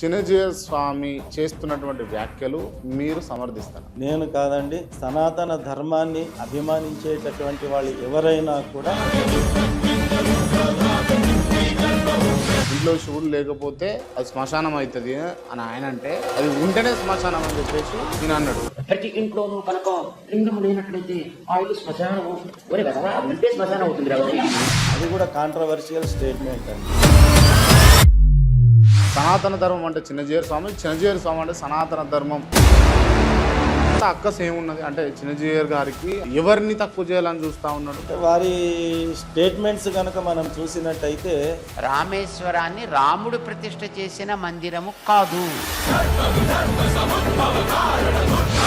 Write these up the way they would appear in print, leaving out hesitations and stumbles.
చిన్నజీవ స్వామి చేస్తున్నటువంటి వ్యాఖ్యలు మీరు సమర్థిస్తారు? నేను కాదండి, సనాతన ధర్మాన్ని అభిమానించేటటువంటి వాళ్ళు ఎవరైనా కూడా ఇంట్లో శివుడు లేకపోతే అది శ్మశానం అవుతుంది అని ఆయన అంటే, అది ఉంటేనే శ్మశానం అని చెప్పేసి నేను అన్నాడు. ప్రతి ఇంట్లోనూ కనుక లింగం లేనట్లయితే ఆ ఇల్లు శ్మశానం ఒరే కదా ఉంటే శ్మశానం అవుతుంది కాబట్టి అది కూడా కాంట్రవర్షియల్ స్టేట్మెంట్ అండి. సనాతన ధర్మం అంటే చిన్నజీవ స్వామి, చిన్నజీవ స్వామి అంటే సనాతన ధర్మం. అక్కస్ ఏమున్నది అంటే చిన్నజీవ గారికి ఎవరిని తక్కువ చేయాలని చూస్తా ఉన్నాడు. వారి స్టేట్మెంట్స్ కనుక మనం చూసినట్టయితే రామేశ్వరాన్ని రాముడు ప్రతిష్ఠ చేసిన మందిరము కాదు.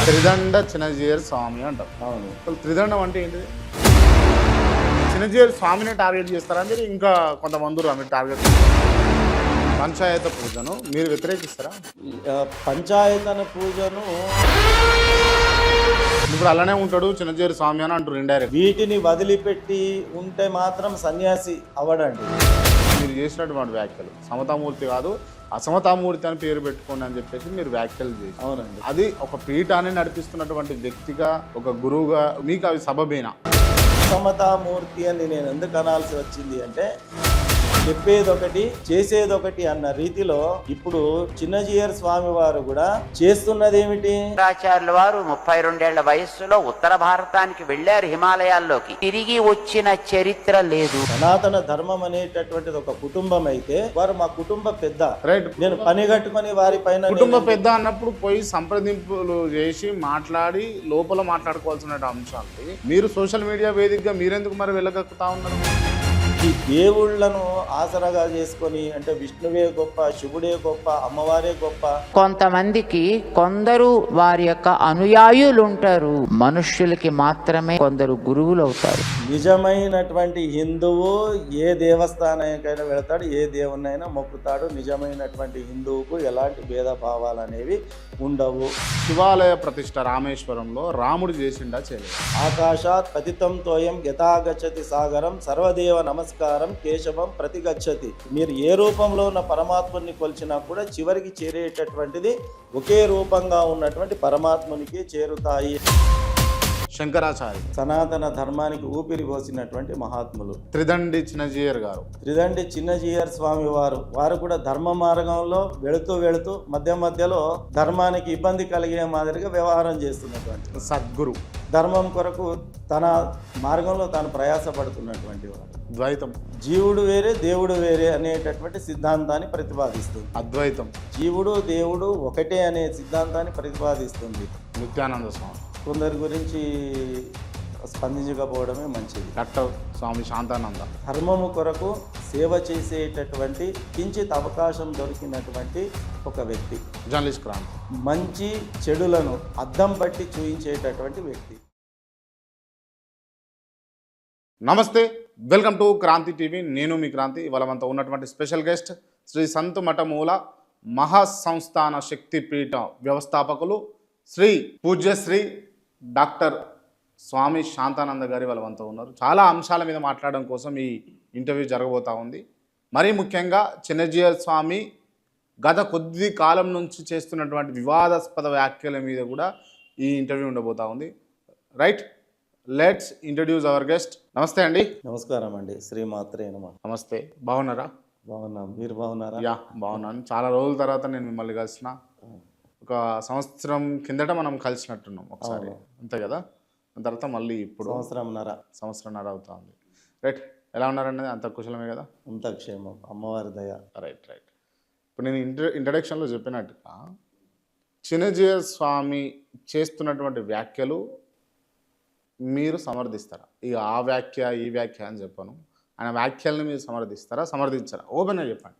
త్రిదండ చిన్నజీవ స్వామి అంటారు. అవును, అసలు త్రిదండం అంటే ఏంటిది? చిన్నజీవ స్వామిని టార్గెట్ చేస్తారని ఇంకా కొంతమంది మీరు టార్గెట్ పంచాయత పూజను మీరు వ్యతిరేకిస్తారా? పంచాయతన పూజను ఇప్పుడు అలానే ఉంటాడు చిన్నజీవ స్వామి అని అంటారు ఇండైరెక్ట్. వీటిని వదిలిపెట్టి ఉంటే మాత్రం సన్యాసి అవడండి. మీరు చేసినటువంటి వ్యాఖ్యలు సమతామూర్తి కాదు, అసమతామూర్తి అని పేరు పెట్టుకోండి అని చెప్పేసి మీరు వ్యాఖ్యలు చేసి, అవునండి, అది ఒక పీఠాన్ని నడిపిస్తున్నటువంటి వ్యక్తిగా, ఒక గురువుగా మీకు అవి సబబేనా? సమతామూర్తి అని నేను ఎందుకు అనాల్సి వచ్చింది అంటే, చెప్పేదొకటి చేసేదొకటి అన్న రీతిలో ఇప్పుడు చిన్నజీయర్ స్వామి వారు కూడా చేస్తున్నది ఏమిటి? శంకరాచార్యుల వారు 32 వయస్సులో ఉత్తర భారతానికి వెళ్లారు, హిమాలయాల్లోకి తిరిగి వచ్చిన చరిత్ర లేదు. సనాతన ధర్మం అనేటటువంటిది ఒక కుటుంబం అయితే వారు మా కుటుంబ పెద్ద, రైట్. నేను పని కట్టుకుని వారి పైన కుటుంబ పెద్ద అన్నప్పుడు పోయి సంప్రదింపులు చేసి మాట్లాడి లోపల మాట్లాడుకోవాల్సిన అంశాలు మీరు సోషల్ మీడియా వేదికగా మీరెందుకు మరి వెళ్ళగక్కుతా ఉన్నారు? ఈ దేవుళ్లను ఆసరాగా చేసుకొని అంటే విష్ణువే గొప్ప, శివుడే గొప్ప, అమ్మవారే గొప్ప. కొంతమందికి కొందరు వారి యొక్క అనుయాయులు ఉంటారు, మనుష్యులకి మాత్రమే కొందరు గురువులు అవుతారు. నిజమైనటువంటి హిందువు ఏ దేవస్థానానికైనా వెళతాడు, ఏ దేవునైనా మొక్కుతాడు. నిజమైనటువంటి హిందువుకు ఎలాంటి భేదభావాలు అనేవి ఉండవు. శివాలయ ప్రతిష్ట రామేశ్వరంలో రాముడు చేసిండా చేయలేదు? ఆకాశాత్ పతితం తోయం యథాగచ్చతి సాగరం సర్వదేవ నమస్కారం కేశవం ప్రతిగచ్చతి. మీరు ఏ రూపంలో ఉన్న పరమాత్ముని కొలిచినా కూడా చివరికి చేరేటటువంటిది ఒకే రూపంగా ఉన్నటువంటి పరమాత్మునికి చేరుతాయి. శంకరాచార్య సనాతన ధర్మానికి ఊపిరి పోసినటువంటి మహాత్ములు త్రిదండి చిన్నజీయర్ గారు, త్రిదండి చిన్నజీయర్ స్వామి వారు కూడా ధర్మ మార్గంలో వెళుతూ మధ్య మధ్యలో ధర్మానికి ఇబ్బంది కలిగే మాదిరిగా వ్యవహారం చేస్తున్నటువంటి సద్గురు, ధర్మం కొరకు తన మార్గంలో తాను ప్రయాసపడుతున్నటువంటి వాడు. ద్వైతం, జీవుడు వేరే దేవుడు వేరే అనేటటువంటి సిద్ధాంతాన్ని ప్రతిపాదిస్తుంది. అద్వైతం, జీవుడు దేవుడు ఒకటే అనే సిద్ధాంతాన్ని ప్రతిపాదిస్తుంది. నిత్యానంద స్వామి, కొందరి గురించి స్పందించకపోవడమే మంచిది. డాక్టర్ స్వామి శాంతానంద, ధర్మము కొరకు సేవ చేసేటటువంటి కించిత్ అవకాశం దొరికినటువంటి ఒక వ్యక్తి, జర్నలిస్ట్ క్రాంతి, మంచి చెడులను అద్దం పట్టి చూయించేటటువంటి వ్యక్తి. నమస్తే, వెల్కమ్ టు క్రాంతి టీవీ. నేను మీ క్రాంతి. ఇవాళ మనతో ఉన్నటువంటి స్పెషల్ గెస్ట్ శ్రీ సంతు మఠమూల మహాసంస్థాన శక్తిపీఠ వ్యవస్థాపకులు శ్రీ పూజ్యశ్రీ డాక్టర్ స్వామి శాంతానంద గారి వాళ్ళ మనతో ఉన్నారు. చాలా అంశాల మీద మాట్లాడడం కోసం ఈ ఇంటర్వ్యూ జరగబోతూ ఉంది. మరీ ముఖ్యంగా చిన్నజీవ స్వామి గత కొద్ది కాలం నుంచి చేస్తున్నటువంటి వివాదాస్పద వ్యాఖ్యల మీద కూడా ఈ ఇంటర్వ్యూ ఉండబోతూ ఉంది. Right, let's introduce our guest. నమస్తే అండి. నమస్కారం అండి, శ్రీమాత్రే నమః. నమస్తే, బాగున్నారా? బాగున్నాం, మీరు బాగున్నారా? యా, బాగున్నాను. చాలా రోజుల తర్వాత నేను మిమ్మల్ని కలిసిన. ఒక సంవత్సరం కిందట మనం కలిసినట్టున్నాం ఒకసారి, అంతే కదా? దాని తర్వాత మళ్ళీ ఇప్పుడు సంవత్సరంన్నర అవుతుంది. రైట్, ఎలా ఉన్నారండి? అంత కుశలమే కదా? అంత క్షేమం, అమ్మవారి దయ. రైట్. ఇప్పుడు నేను ఇంట్రడక్షన్లో చెప్పినట్టుగా చిన్నజీవ స్వామి చేస్తున్నటువంటి వ్యాఖ్యలు మీరు సమర్థిస్తారా? ఇక ఆ వ్యాఖ్య ఈ వ్యాఖ్య అని చెప్పను, ఆయన వ్యాఖ్యల్ని మీరు సమర్థిస్తారా, సమర్థించారా? ఓపెన్గా చెప్పండి.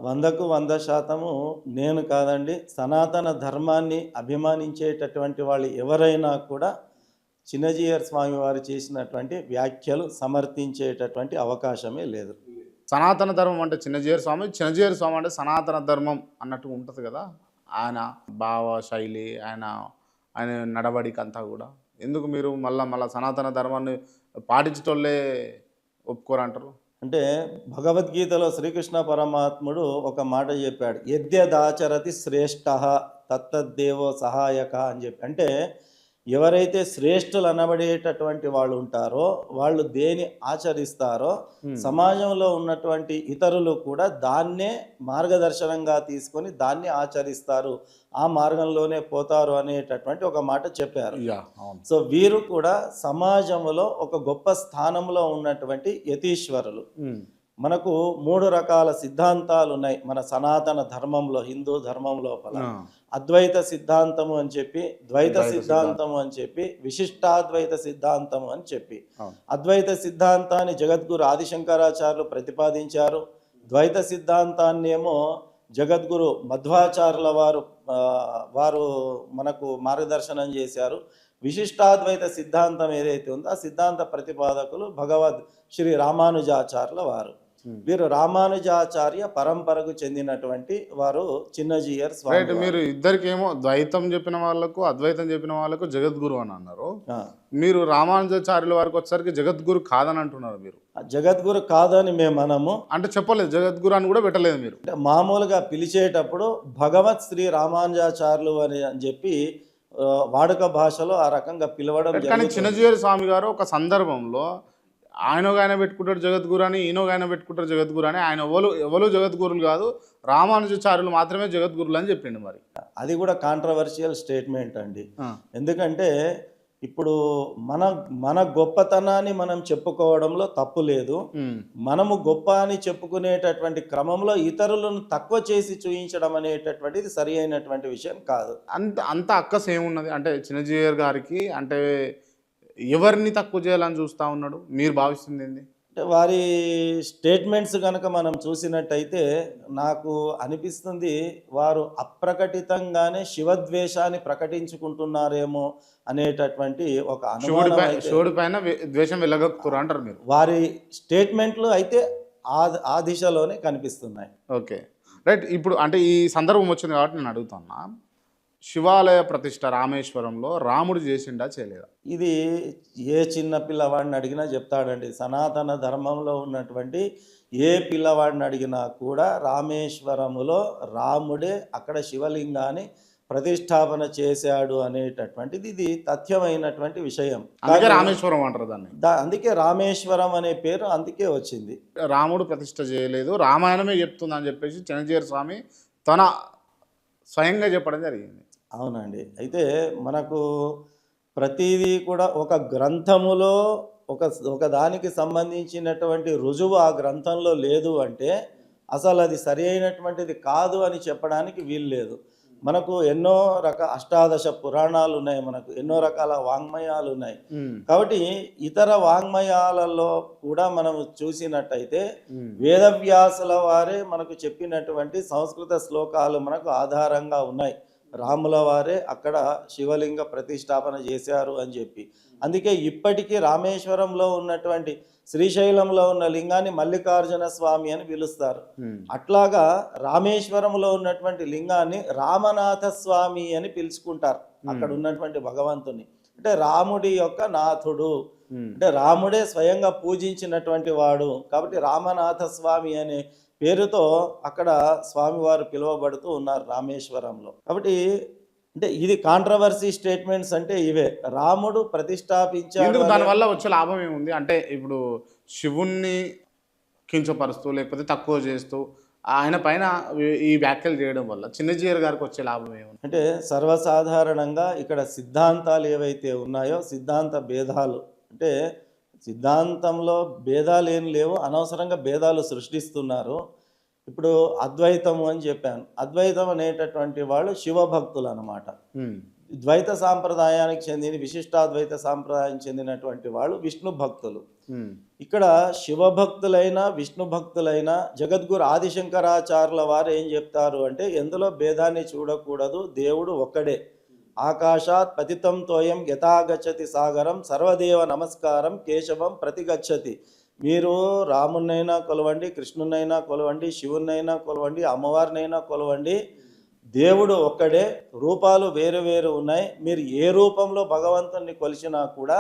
100% నేను కాదండి, సనాతన ధర్మాన్ని అభిమానించేటటువంటి వాళ్ళు ఎవరైనా కూడా చిన్నజీయర్ స్వామి వారు చేసినటువంటి వ్యాఖ్యలు సమర్థించేటటువంటి అవకాశమే లేదు. సనాతన ధర్మం అంటే చిన్నజీవ స్వామి, చిన్నజీవ స్వామి అంటే సనాతన ధర్మం అన్నట్టు ఉంటుంది కదా. ఆయన భావ శైలి, ఆయన నడవడిక అంతా కూడా ఎందుకు మీరు మళ్ళా సనాతన ధర్మాన్ని పాటించటోళ్ళే ఒప్పుకోరంటారు? అంటే భగవద్గీతలో శ్రీకృష్ణ పరమాత్ముడు ఒక మాట చెప్పాడు, యద్యదాచరతి శ్రేష్ఠ తత్తద్దేవో సహాయక అని చెప్పి. అంటే ఎవరైతే శ్రేష్ఠులు అనబడేటటువంటి వాళ్ళు ఉంటారో వాళ్ళు దేని ఆచరిస్తారో సమాజంలో ఉన్నటువంటి ఇతరులు కూడా దాన్నే మార్గదర్శనంగా తీసుకొని దాన్ని ఆచరిస్తారు, ఆ మార్గంలోనే పోతారు అనేటటువంటి ఒక మాట చెప్పారు. సో వీరు కూడా సమాజంలో ఒక గొప్ప స్థానంలో ఉన్నటువంటి యతీశ్వరులు. మనకు 3 రకాల సిద్ధాంతాలు ఉన్నాయి మన సనాతన ధర్మంలో, హిందూ ధర్మం లోపల. అద్వైత సిద్ధాంతము అని చెప్పి, ద్వైత సిద్ధాంతము అని చెప్పి, విశిష్టాద్వైత సిద్ధాంతము అని చెప్పి. అద్వైత సిద్ధాంతాన్ని జగద్గురు ఆదిశంకరాచార్యులు ప్రతిపాదించారు. ద్వైత సిద్ధాంతాన్ని ఏమో జగద్గురు మధ్వాచార్యుల వారు మనకు మార్గదర్శనం చేశారు. విశిష్టాద్వైత సిద్ధాంతం ఏదైతే ఉందో ఆ సిద్ధాంత ప్రతిపాదకులు భగవద్ శ్రీ రామానుజాచార్యుల వారు. వీరు రామానుజాచార్య పరంపరకు చెందినటువంటి వారు చిన్నజీయర్ స్వామి. మీరు ఇద్దరికేమో ద్వైతం చెప్పిన వాళ్ళకు అద్వైతం చెప్పిన వాళ్ళకు జగద్గురు అని అన్నారు. మీరు రామానుజాచార్యుల వారికి వచ్చేసరికి జగద్గురు కాదని అంటున్నారు. మీరు జగద్గురు కాదని మేము అనము. అంటే చెప్పలేదు, జగద్గురు అని కూడా పెట్టలేదు మీరు. అంటే మామూలుగా పిలిచేటప్పుడు భగవత్ శ్రీ రామానుజాచార్యులు అని చెప్పి వాడుక భాషలో ఆ రకంగా పిలవడం. కానీ చిన్నజీయర్ స్వామి గారు ఒక సందర్భంలో ఆయన పెట్టుకుంటాడు జగద్గురు అని, ఈయన పెట్టుకుంటారు జగద్గురు అని. ఆయన ఎవరు జగద్గురులు కాదు, రామానుజాచార్యులు మాత్రమే జగద్గురులు అని చెప్పిండు. మరి అది కూడా కాంట్రవర్షియల్ స్టేట్మెంట్ అండి. ఎందుకంటే ఇప్పుడు మన గొప్పతనాన్ని మనం చెప్పుకోవడంలో తప్పు లేదు. మనము గొప్ప అని చెప్పుకునేటటువంటి క్రమంలో ఇతరులను తక్కువ చేసి చూయించడం అనేటటువంటిది సరి అయినటువంటి విషయం కాదు. అంత అక్కస్ ఏమున్నది అంటే చిన్నజీయర్ గారికి? అంటే ఎవరిని తక్కువ చేయాలని చూస్తూ ఉన్నాడు మీరు భావిస్తుంది ఏంది? అంటే వారి స్టేట్మెంట్స్ కనుక మనం చూసినట్టయితే నాకు అనిపిస్తుంది వారు అప్రకటితంగానే శివద్వేషాన్ని ప్రకటించుకుంటున్నారేమో అనేటటువంటి ఒక అనుమానం. శివుడి పైన ద్వేషం వెళ్ళగక్కుతారు అంటారు మీరు? వారి స్టేట్మెంట్లు అయితే ఆ దిశలోనే కనిపిస్తున్నాయి. Okay, right. ఇప్పుడు అంటే ఈ సందర్భం వచ్చింది కాబట్టి నేను అడుగుతున్నా, శివాలయ ప్రతిష్ట రామేశ్వరంలో రాముడు చేసిండా చేయలేదా? ఇది ఏ చిన్న పిల్లవాడిని అడిగినా చెప్తాడండి. సనాతన ధర్మంలో ఉన్నటువంటి ఏ పిల్లవాడిని అడిగినా కూడా రామేశ్వరములో రాముడే అక్కడ శివలింగాన్ని ప్రతిష్టాపన చేశాడు అనేటటువంటిది ఇది తథ్యమైనటువంటి విషయం. అందుకే రామేశ్వరం అంటారు దాన్ని. అందుకే రామేశ్వరం అనే పేరు అందుకే వచ్చింది. రాముడు ప్రతిష్ట చేయలేదు, రామాయణమే చెప్తుంది అని చెప్పేసి చిన్నజీయర్ స్వామి తన స్వయంగా చెప్పడం జరిగింది. అవునండి. అయితే మనకు ప్రతిదీ కూడా ఒక గ్రంథములో ఒక దానికి సంబంధించినటువంటి రుజువు ఆ గ్రంథంలో లేదు అంటే అసలు అది సరి అయినటువంటిది కాదు అని చెప్పడానికి వీలు లేదు. మనకు ఎన్నో అష్టాదశ పురాణాలు ఉన్నాయి, మనకు ఎన్నో రకాల వాంగ్మయాలు ఉన్నాయి. కాబట్టి ఇతర వాంగ్మయాలలో కూడా మనం చూసినట్టయితే వేదవ్యాసుల వారే మనకు చెప్పినటువంటి సంస్కృత శ్లోకాలు మనకు ఆధారంగా ఉన్నాయి. రాముల వారే అక్కడ శివలింగ ప్రతిష్టాపన చేశారు అని చెప్పి. అందుకే ఇప్పటికీ రామేశ్వరంలో ఉన్నటువంటి శ్రీశైలంలో ఉన్న లింగాన్ని మల్లికార్జున స్వామి అని పిలుస్తారు. అట్లాగా రామేశ్వరంలో ఉన్నటువంటి లింగాన్ని రామనాథ స్వామి అని పిలుచుకుంటారు అక్కడ ఉన్నటువంటి భగవంతుని. అంటే రాముడి యొక్క నాథుడు, అంటే రాముడే స్వయంగా పూజించినటువంటి వాడు. కాబట్టి రామనాథ స్వామి అనే పేరుతో అక్కడ స్వామివారు పిలువబడుతూ ఉన్నారు రామేశ్వరంలో. కాబట్టి అంటే ఇది కాంట్రవర్సీ స్టేట్మెంట్స్ అంటే ఇవే. రాముడు ప్రతిష్టాపించాడు, దానివల్ల వచ్చే లాభం ఏముంది? అంటే ఇప్పుడు శివుణ్ణి కించపరుస్తూ లేకపోతే తక్కువ చేస్తూ ఆయన పైన ఈ వ్యాఖ్యలు చేయడం వల్ల చిన్నజీయర్ గారికి వచ్చే లాభం ఏముంది? అంటే సర్వసాధారణంగా ఇక్కడ సిద్ధాంతాలు ఏవైతే ఉన్నాయో సిద్ధాంత భేదాలు, అంటే సిద్ధాంతంలో భేదాలు ఏం లేవు, అనవసరంగా భేదాలు సృష్టిస్తున్నారు. ఇప్పుడు అద్వైతము అని చెప్పాను. అద్వైతం అనేటటువంటి వాళ్ళు శివభక్తులు అన్నమాట. ద్వైత సాంప్రదాయానికి చెందిన విశిష్టాద్వైత సాంప్రదాయానికి చెందినటువంటి వాళ్ళు విష్ణు భక్తులు. ఇక్కడ శివభక్తులైన విష్ణు భక్తులైన జగద్గురు ఆదిశంకరాచార్యుల వారు ఏం చెప్తారు అంటే ఎందులో భేదాన్ని చూడకూడదు, దేవుడు ఒక్కడే. ఆకాశాత్ పతితం తోయం యథాగచ్చతి సాగరం సర్వదేవ నమస్కారం కేశవం ప్రతిగచ్చతి. మీరు రామునైనా కొలవండి, కృష్ణునైనా కొలవండి, శివునైనా కొలవండి, అమ్మవారినైనా కొలవండి, దేవుడు ఒక్కడే, రూపాలు వేరు వేరు ఉన్నాయి. మీరు ఏ రూపంలో భగవంతుణ్ణి కొలిచినా కూడా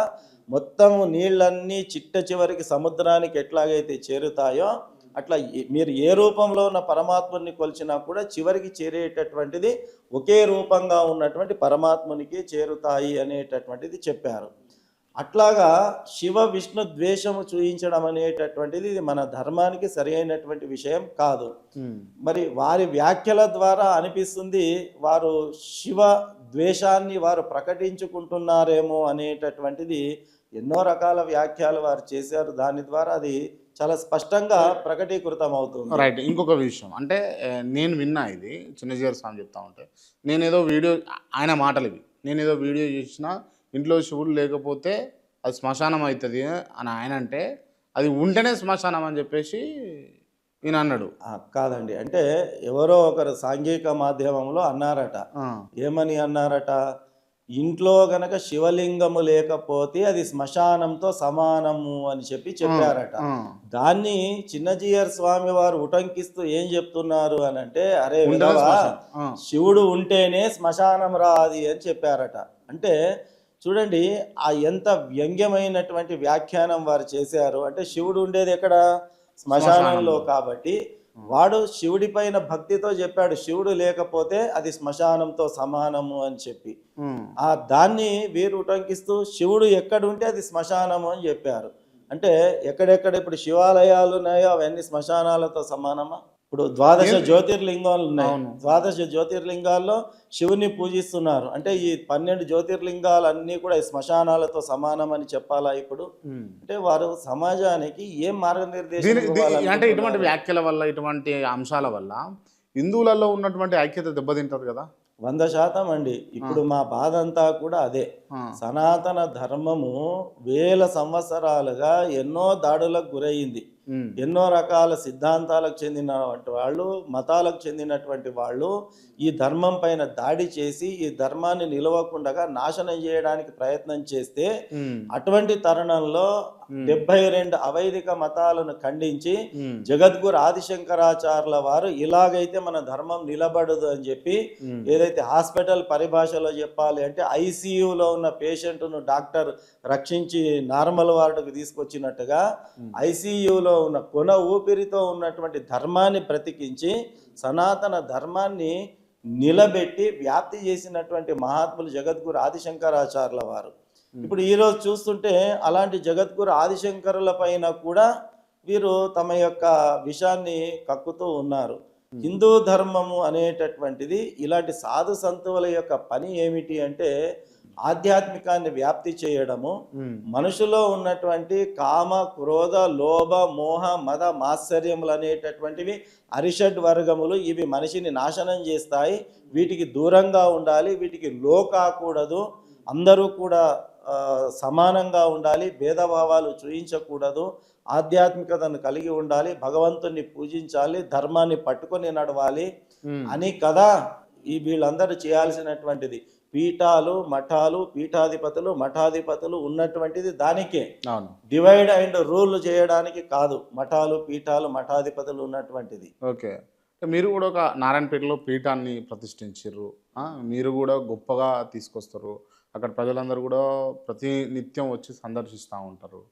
మొత్తము నీళ్ళన్నీ చిట్ట చివరికి సముద్రానికి ఎట్లాగైతే చేరుతాయో అట్లా మీరు ఏ రూపంలో ఉన్న పరమాత్ముని కొలిచినా కూడా చివరికి చేరేటటువంటిది ఒకే రూపంగా ఉన్నటువంటి పరమాత్మునికి చేరుతాయి అనేటటువంటిది చెప్పారు. అట్లాగా శివ విష్ణు ద్వేషము చూయించడం అనేటటువంటిది ఇది మన ధర్మానికి సరి అయినటువంటి విషయం కాదు. మరి వారి వ్యాఖ్యల ద్వారా అనిపిస్తుంది వారు శివ ద్వేషాన్ని వారు ప్రకటించుకుంటున్నారేమో అనేటటువంటిది. ఎన్నో రకాల వ్యాఖ్యలు వారు చేశారు, దాని ద్వారా అది చాలా స్పష్టంగా ప్రకటీకృతం అవుతుంది. రైట్. ఇంకొక విషయం అంటే నేను విన్నా, ఇది చిన్నజీఆర్ స్వామి చెప్తా ఉంటే, నేనేదో వీడియో, ఆయన మాటలు ఇవి, నేనేదో వీడియో చేసిన ఇంట్లో శివుడు లేకపోతే అది శ్మశానం అవుతుంది అని ఆయన అంటే, అది ఉంటేనే శ్మశానం అని చెప్పేసి ఈయన అన్నాడు. కాదండి, అంటే ఎవరో ఒకరు సాంఘిక మాధ్యమంలో అన్నారట. ఏమని అన్నారట? ఇంట్లో గనక శివలింగము లేకపోతే అది శ్మశానంతో సమానము అని చెప్పారట. దాన్ని చిన్నజీయర్ స్వామి వారు ఉటంకిస్తూ ఏం చెప్తున్నారు అని అంటే, అరే శివుడు ఉంటేనే శ్మశానం రాది అని చెప్పారట. అంటే చూడండి ఆ ఎంత వ్యంగ్యమైనటువంటి వ్యాఖ్యానం వారు చేశారు. అంటే శివుడు ఉండేది ఎక్కడ? శ్మశానంలో. కాబట్టి వాడు శివుడి పైన భక్తితో చెప్పాడు శివుడు లేకపోతే అది శ్మశానంతో సమానము అని చెప్పి. దాన్ని వీరు ఉటంకిస్తూ శివుడు ఎక్కడుంటే అది శ్మశానము అని చెప్పారు. అంటే ఎక్కడెక్కడ ఇప్పుడు శివాలయాలు ఉన్నాయో అవన్నీ శ్మశానాలతో సమానమా? ఇప్పుడు 12 జ్యోతిర్లింగాలు ఉన్నాయి. 12 జ్యోతిర్లింగాల్లో శివుని పూజిస్తున్నారు. అంటే ఈ 12 జ్యోతిర్లింగాలు అన్నీ కూడా శ్మశానాలతో సమానం అని చెప్పాలా ఇప్పుడు? అంటే వారు సమాజానికి ఏం మార్గనిర్దేశం అంటే ఇటువంటి వ్యాఖ్యల వల్ల, ఇటువంటి అంశాల వల్ల హిందువులలో ఉన్నటువంటి ఐక్యత దెబ్బతింటది కదా. 100% అండి. ఇప్పుడు మా బాధ అంతా కూడా అదే. సనాతన ధర్మము వేల సంవత్సరాలుగా ఎన్నో దాడులకు గురయ్యింది. ఎన్నో రకాల సిద్ధాంతాలకు చెందినటువంటి వాళ్ళు, మతాలకు చెందినటువంటి వాళ్ళు ఈ ధర్మం పైన దాడి చేసి ఈ ధర్మాన్ని నిలవకుండా నాశనం చేయడానికి ప్రయత్నం చేస్తే, అటువంటి తరుణంలో 72 అవైదిక మతాలను ఖండించి జగద్గురు ఆదిశంకరాచార్యుల వారు ఇలాగైతే మన ధర్మం నిలబడదు అని చెప్పి, ఏదైతే హాస్పిటల్ పరిభాషలో చెప్పాలి అంటే ఐసీయూలో ఉన్న పేషెంట్ను డాక్టర్ రక్షించి నార్మల్ వార్డుకు తీసుకొచ్చినట్టుగా ఐసీయూలో ఉన్న కొన ఊపిరితో ఉన్నటువంటి ధర్మాన్ని బ్రతికించి సనాతన ధర్మాన్ని నిలబెట్టి వ్యాప్తి చేసినటువంటి మహాత్ములు జగద్గురు ఆదిశంకరాచార్యుల వారు. ఇప్పుడు ఈరోజు చూస్తుంటే అలాంటి జగద్గురు ఆదిశంకరుల పైన కూడా వీరు తమ యొక్క విషాన్ని కక్కుతూ ఉన్నారు. హిందూ ధర్మము అనేటటువంటిది ఇలాంటి సాధు సంతువుల యొక్క పని ఏమిటి అంటే ఆధ్యాత్మికాన్ని వ్యాప్తి చేయడము, మనుషులో ఉన్నటువంటి కామ క్రోధ లోభ మోహ మద మాత్సర్యములు అనేటటువంటివి అరిషడ్ వర్గములు, ఇవి మనిషిని నాశనం చేస్తాయి. వీటికి దూరంగా ఉండాలి, వీటికి లో కాకూడదు, అందరూ కూడా సమానంగా ఉండాలి, భేదభావాలు చూయించకూడదు, ఆధ్యాత్మికతను కలిగి ఉండాలి, భగవంతుణ్ణి పూజించాలి, ధర్మాన్ని పట్టుకొని నడవాలి అని కదా ఈ వీళ్ళందరూ చేయాల్సినటువంటిది. పీఠాలు మఠాలు పీఠాధిపతులు మఠాధిపతులు ఉన్నటువంటిది దానికే, డివైడ్ అండ్ రూల్ చేయడానికి కాదు మఠాలు పీఠాలు మఠాధిపతులు ఉన్నటువంటిది. ఓకే, మీరు కూడా ఒక నారాయణపేటలో పీఠాన్ని ప్రతిష్ఠించారు, మీరు కూడా గొప్పగా తీసుకొస్తారు, అక్కడ ప్రజలందరూ కూడా ప్రతి నిత్యం వచ్చి సందర్శిస్తూ ఉంటారు,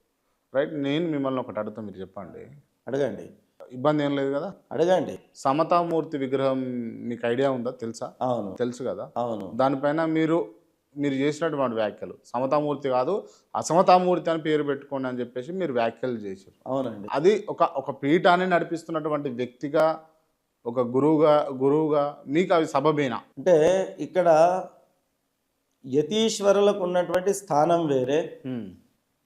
రైట్? నేను మిమ్మల్ని ఒకటి అడుగుతా, మీరు చెప్పండి. అడగండి, ఇబ్బంది ఏం లేదు కదా? అడగండి. సమతామూర్తి విగ్రహం మీకు ఐడియా ఉందా? తెలుసా? అవును, తెలుసు కదా. అవును. దానిపైన మీరు చేసినటువంటి వ్యాఖ్యలు సమతామూర్తి కాదు అసమతామూర్తి అని పేరు పెట్టుకోండి అని చెప్పేసి మీరు వ్యాఖ్యలు చేశారు. అవునండి. అది ఒక పీఠాన్ని నడిపిస్తున్నటువంటి వ్యక్తిగా, ఒక గురువుగా మీకు అవి సబబేనా? అంటే ఇక్కడ యతీశ్వరులకు ఉన్నటువంటి స్థానం వేరే.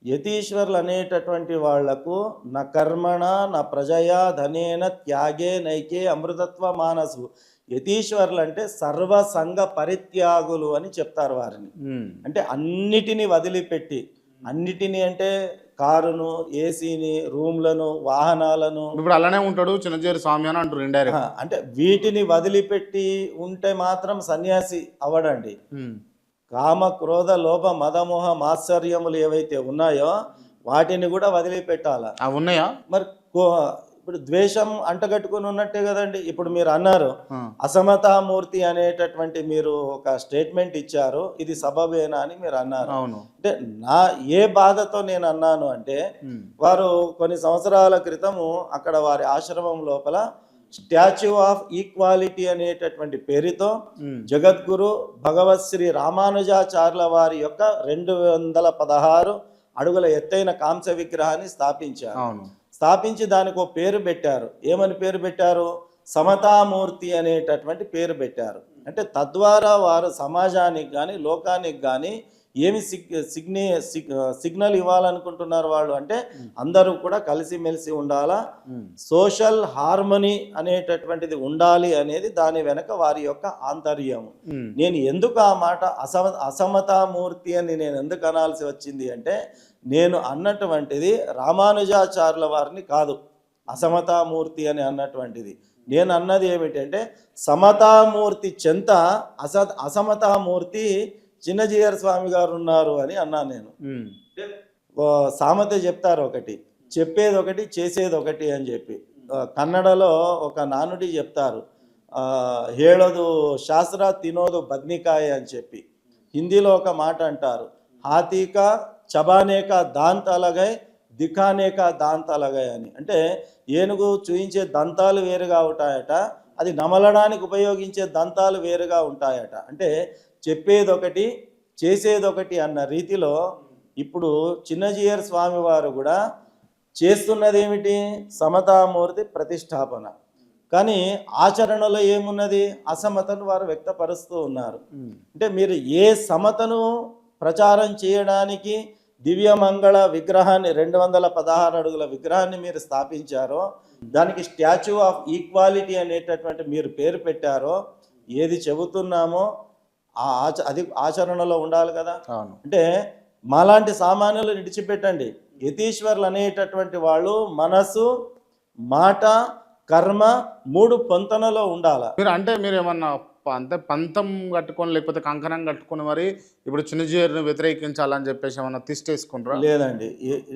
యతీశ్వరులు అనేటటువంటి వాళ్లకు నా కర్మణ నా ప్రజయా ధనేన త్యాగే నైకే అమృతత్వ మానసు. యతీశ్వరులు అంటే సర్వసంగ పరిత్యాగులు అని చెప్తారు వారిని. అంటే అన్నిటినీ వదిలిపెట్టి, అన్నిటినీ అంటే కారును, ఏసీని, రూమ్లను, వాహనాలను, ఇప్పుడు అలానే ఉంటాడు చిన్నజీయర్ స్వామి అని అంటారు ఇండైరెక్ట్. అంటే వీటిని వదిలిపెట్టి ఉంటే మాత్రం సన్యాసి అవడండి. కామ క్రోధ లోభ మదమోహ మాత్సర్యములు ఏవైతే ఉన్నాయో వాటిని కూడా వదిలిపెట్టాలా? ఉన్నాయా? మరి ఇప్పుడు ద్వేషం అంటగట్టుకుని ఉన్నట్టే కదండి. ఇప్పుడు మీరు అన్నారు ఆ. అసమతామూర్తి అనేటటువంటి మీరు ఒక స్టేట్మెంట్ ఇచ్చారు, ఇది సబబేనా అని మీరు అన్నారు. అవును. అంటే నా ఏ బాధతో నేను అన్నాను అంటే, ఉమ్. వారు కొన్ని సంవత్సరాల క్రితము అక్కడ వారి ఆశ్రమం లోపల స్టాచ్యూ ఆఫ్ ఈక్వాలిటీ అనేటటువంటి పేరుతో ఉమ్. జగద్గురు భగవత్ శ్రీ రామానుజాచార్యుల వారి యొక్క 216 అడుగుల ఎత్తైన కాంస్య విగ్రహాన్ని స్థాపించారు. అవును. స్థాపించి దానికి ఒక పేరు పెట్టారు. ఏమని పేరు పెట్టారు? సమతామూర్తి అనేటటువంటి పేరు పెట్టారు. అంటే తద్వారా వారు సమాజానికి కానీ లోకానికి కానీ ఏమి సిగ్నల్ ఇవ్వాలనుకుంటున్నారు వాళ్ళు అంటే, అందరూ కూడా కలిసిమెలిసి ఉండాలా, సోషల్ హార్మనీ అనేటటువంటిది ఉండాలి అనేది దాని వెనక వారి యొక్క ఆంతర్యము. నేను ఎందుకు ఆ మాట అసమతామూర్తి అని నేను ఎందుకు అనాల్సి వచ్చింది అంటే, నేను అన్నటువంటిది రామానుజాచార్యుల వారిని కాదు అసమతామూర్తి అని అన్నటువంటిది. నేను అన్నది ఏమిటంటే, సమతామూర్తి చెంత అసమతామూర్తి చిన్నజీయర్ స్వామి గారు ఉన్నారు అని అన్నాను నేను. సామెత చెప్తారు ఒకటి, చెప్పేది ఒకటి చేసేది ఒకటి అని చెప్పి. కన్నడలో ఒక నానుడి చెప్తారు, హేళదు శాస్త్ర తినోదు బద్నికాయ అని చెప్పి. హిందీలో ఒక మాట అంటారు, హాతీక చబానేక దాంత్ అలగై దిఖానేక దాంత్ అలగై అని. అంటే ఏనుగు చూయించే దంతాలు వేరుగా ఉంటాయట, అది నమలడానికి ఉపయోగించే దంతాలు వేరుగా ఉంటాయట. అంటే చెప్పేదొకటి చేసేదొకటి అన్న రీతిలో ఇప్పుడు చిన్నజీయర్ స్వామి వారు కూడా చేస్తున్నది ఏమిటి? సమతామూర్తి ప్రతిష్టాపన. కానీ ఆచరణలో ఏమున్నది? అసమతను వారు వ్యక్తపరుస్తూ ఉన్నారు. అంటే మీరు ఏ సమతను ప్రచారం చేయడానికి దివ్యమంగళ విగ్రహాన్ని 216 అడుగుల విగ్రహాన్ని మీరు స్థాపించారో, దానికి స్టాచ్యూ ఆఫ్ ఈక్వాలిటీ అనేటటువంటి మీరు పేరు పెట్టారో, ఏది చెబుతున్నామో అది ఆచరణలో ఉండాలి కదా. అంటే మాలాంటి సామాన్యులు విడిచిపెట్టండి, యతీశ్వర్లు అనేటటువంటి వాళ్ళు మనసు మాట కర్మ 3 పొంతనలో ఉండాలి. మీరు ఏమన్నా అంటే పంతం కట్టుకొని లేకపోతే కంకణం కట్టుకొని మరి ఇప్పుడు చిన్నజీయర్ని వ్యతిరేకించాలని చెప్పేసి ఏమన్నా తిష్టేసుకుంటారా? లేదండి.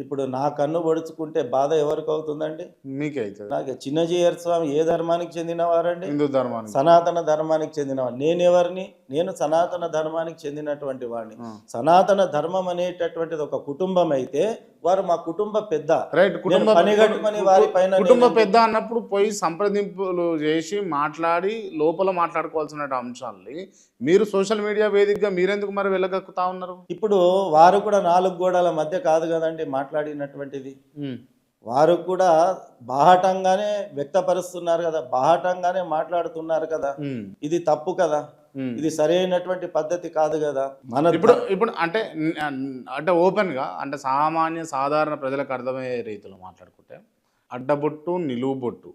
ఇప్పుడు నా కన్ను పొడుచుకుంటే బాధ ఎవరికి అవుతుందండి? మీకే అవుతుంది. నాకు చిన్నజీయర్ స్వామి ఏ ధర్మానికి చెందినవారండి? హిందూ ధర్మానికి, సనాతన ధర్మానికి చెందినవాడు. నేనెవరిని? నేను సనాతన ధర్మానికి చెందినటువంటి వాడిని. సనాతన ధర్మం అనేటటువంటిది ఒక కుటుంబం అయితే వారు మా కుటుంబ పెద్ద. రైట్. పని కట్టుకొని వారి పైన కుటుంబ పెద్ద అన్నప్పుడు పోయి సంప్రదింపులు చేసి మాట్లాడి లోపల మాట్లాడుకోవాల్సిన అంశాలని మీరు సోషల్ మీడియా వేదికగా మీరెందుకు మరి వెళ్ళగక్కుతా ఉన్నారు? ఇప్పుడు వారు కూడా 4 గోడల మధ్య కాదు కదండి మాట్లాడినటువంటిది. వారు కూడా బాహటంగానే వ్యక్తపరుస్తున్నారు కదా, బాహటంగానే మాట్లాడుతున్నారు కదా. ఇది తప్పు కదా, ఇది సరైనటువంటి పద్ధతి కాదు కదా. మన ఇప్పుడు అంటే ఓపెన్ గా అంటే సాధారణ ప్రజలకు అర్థమయ్యే రీతిలో మాట్లాడుకుంటే, అడ్డబొట్టు నిలువు బొట్టు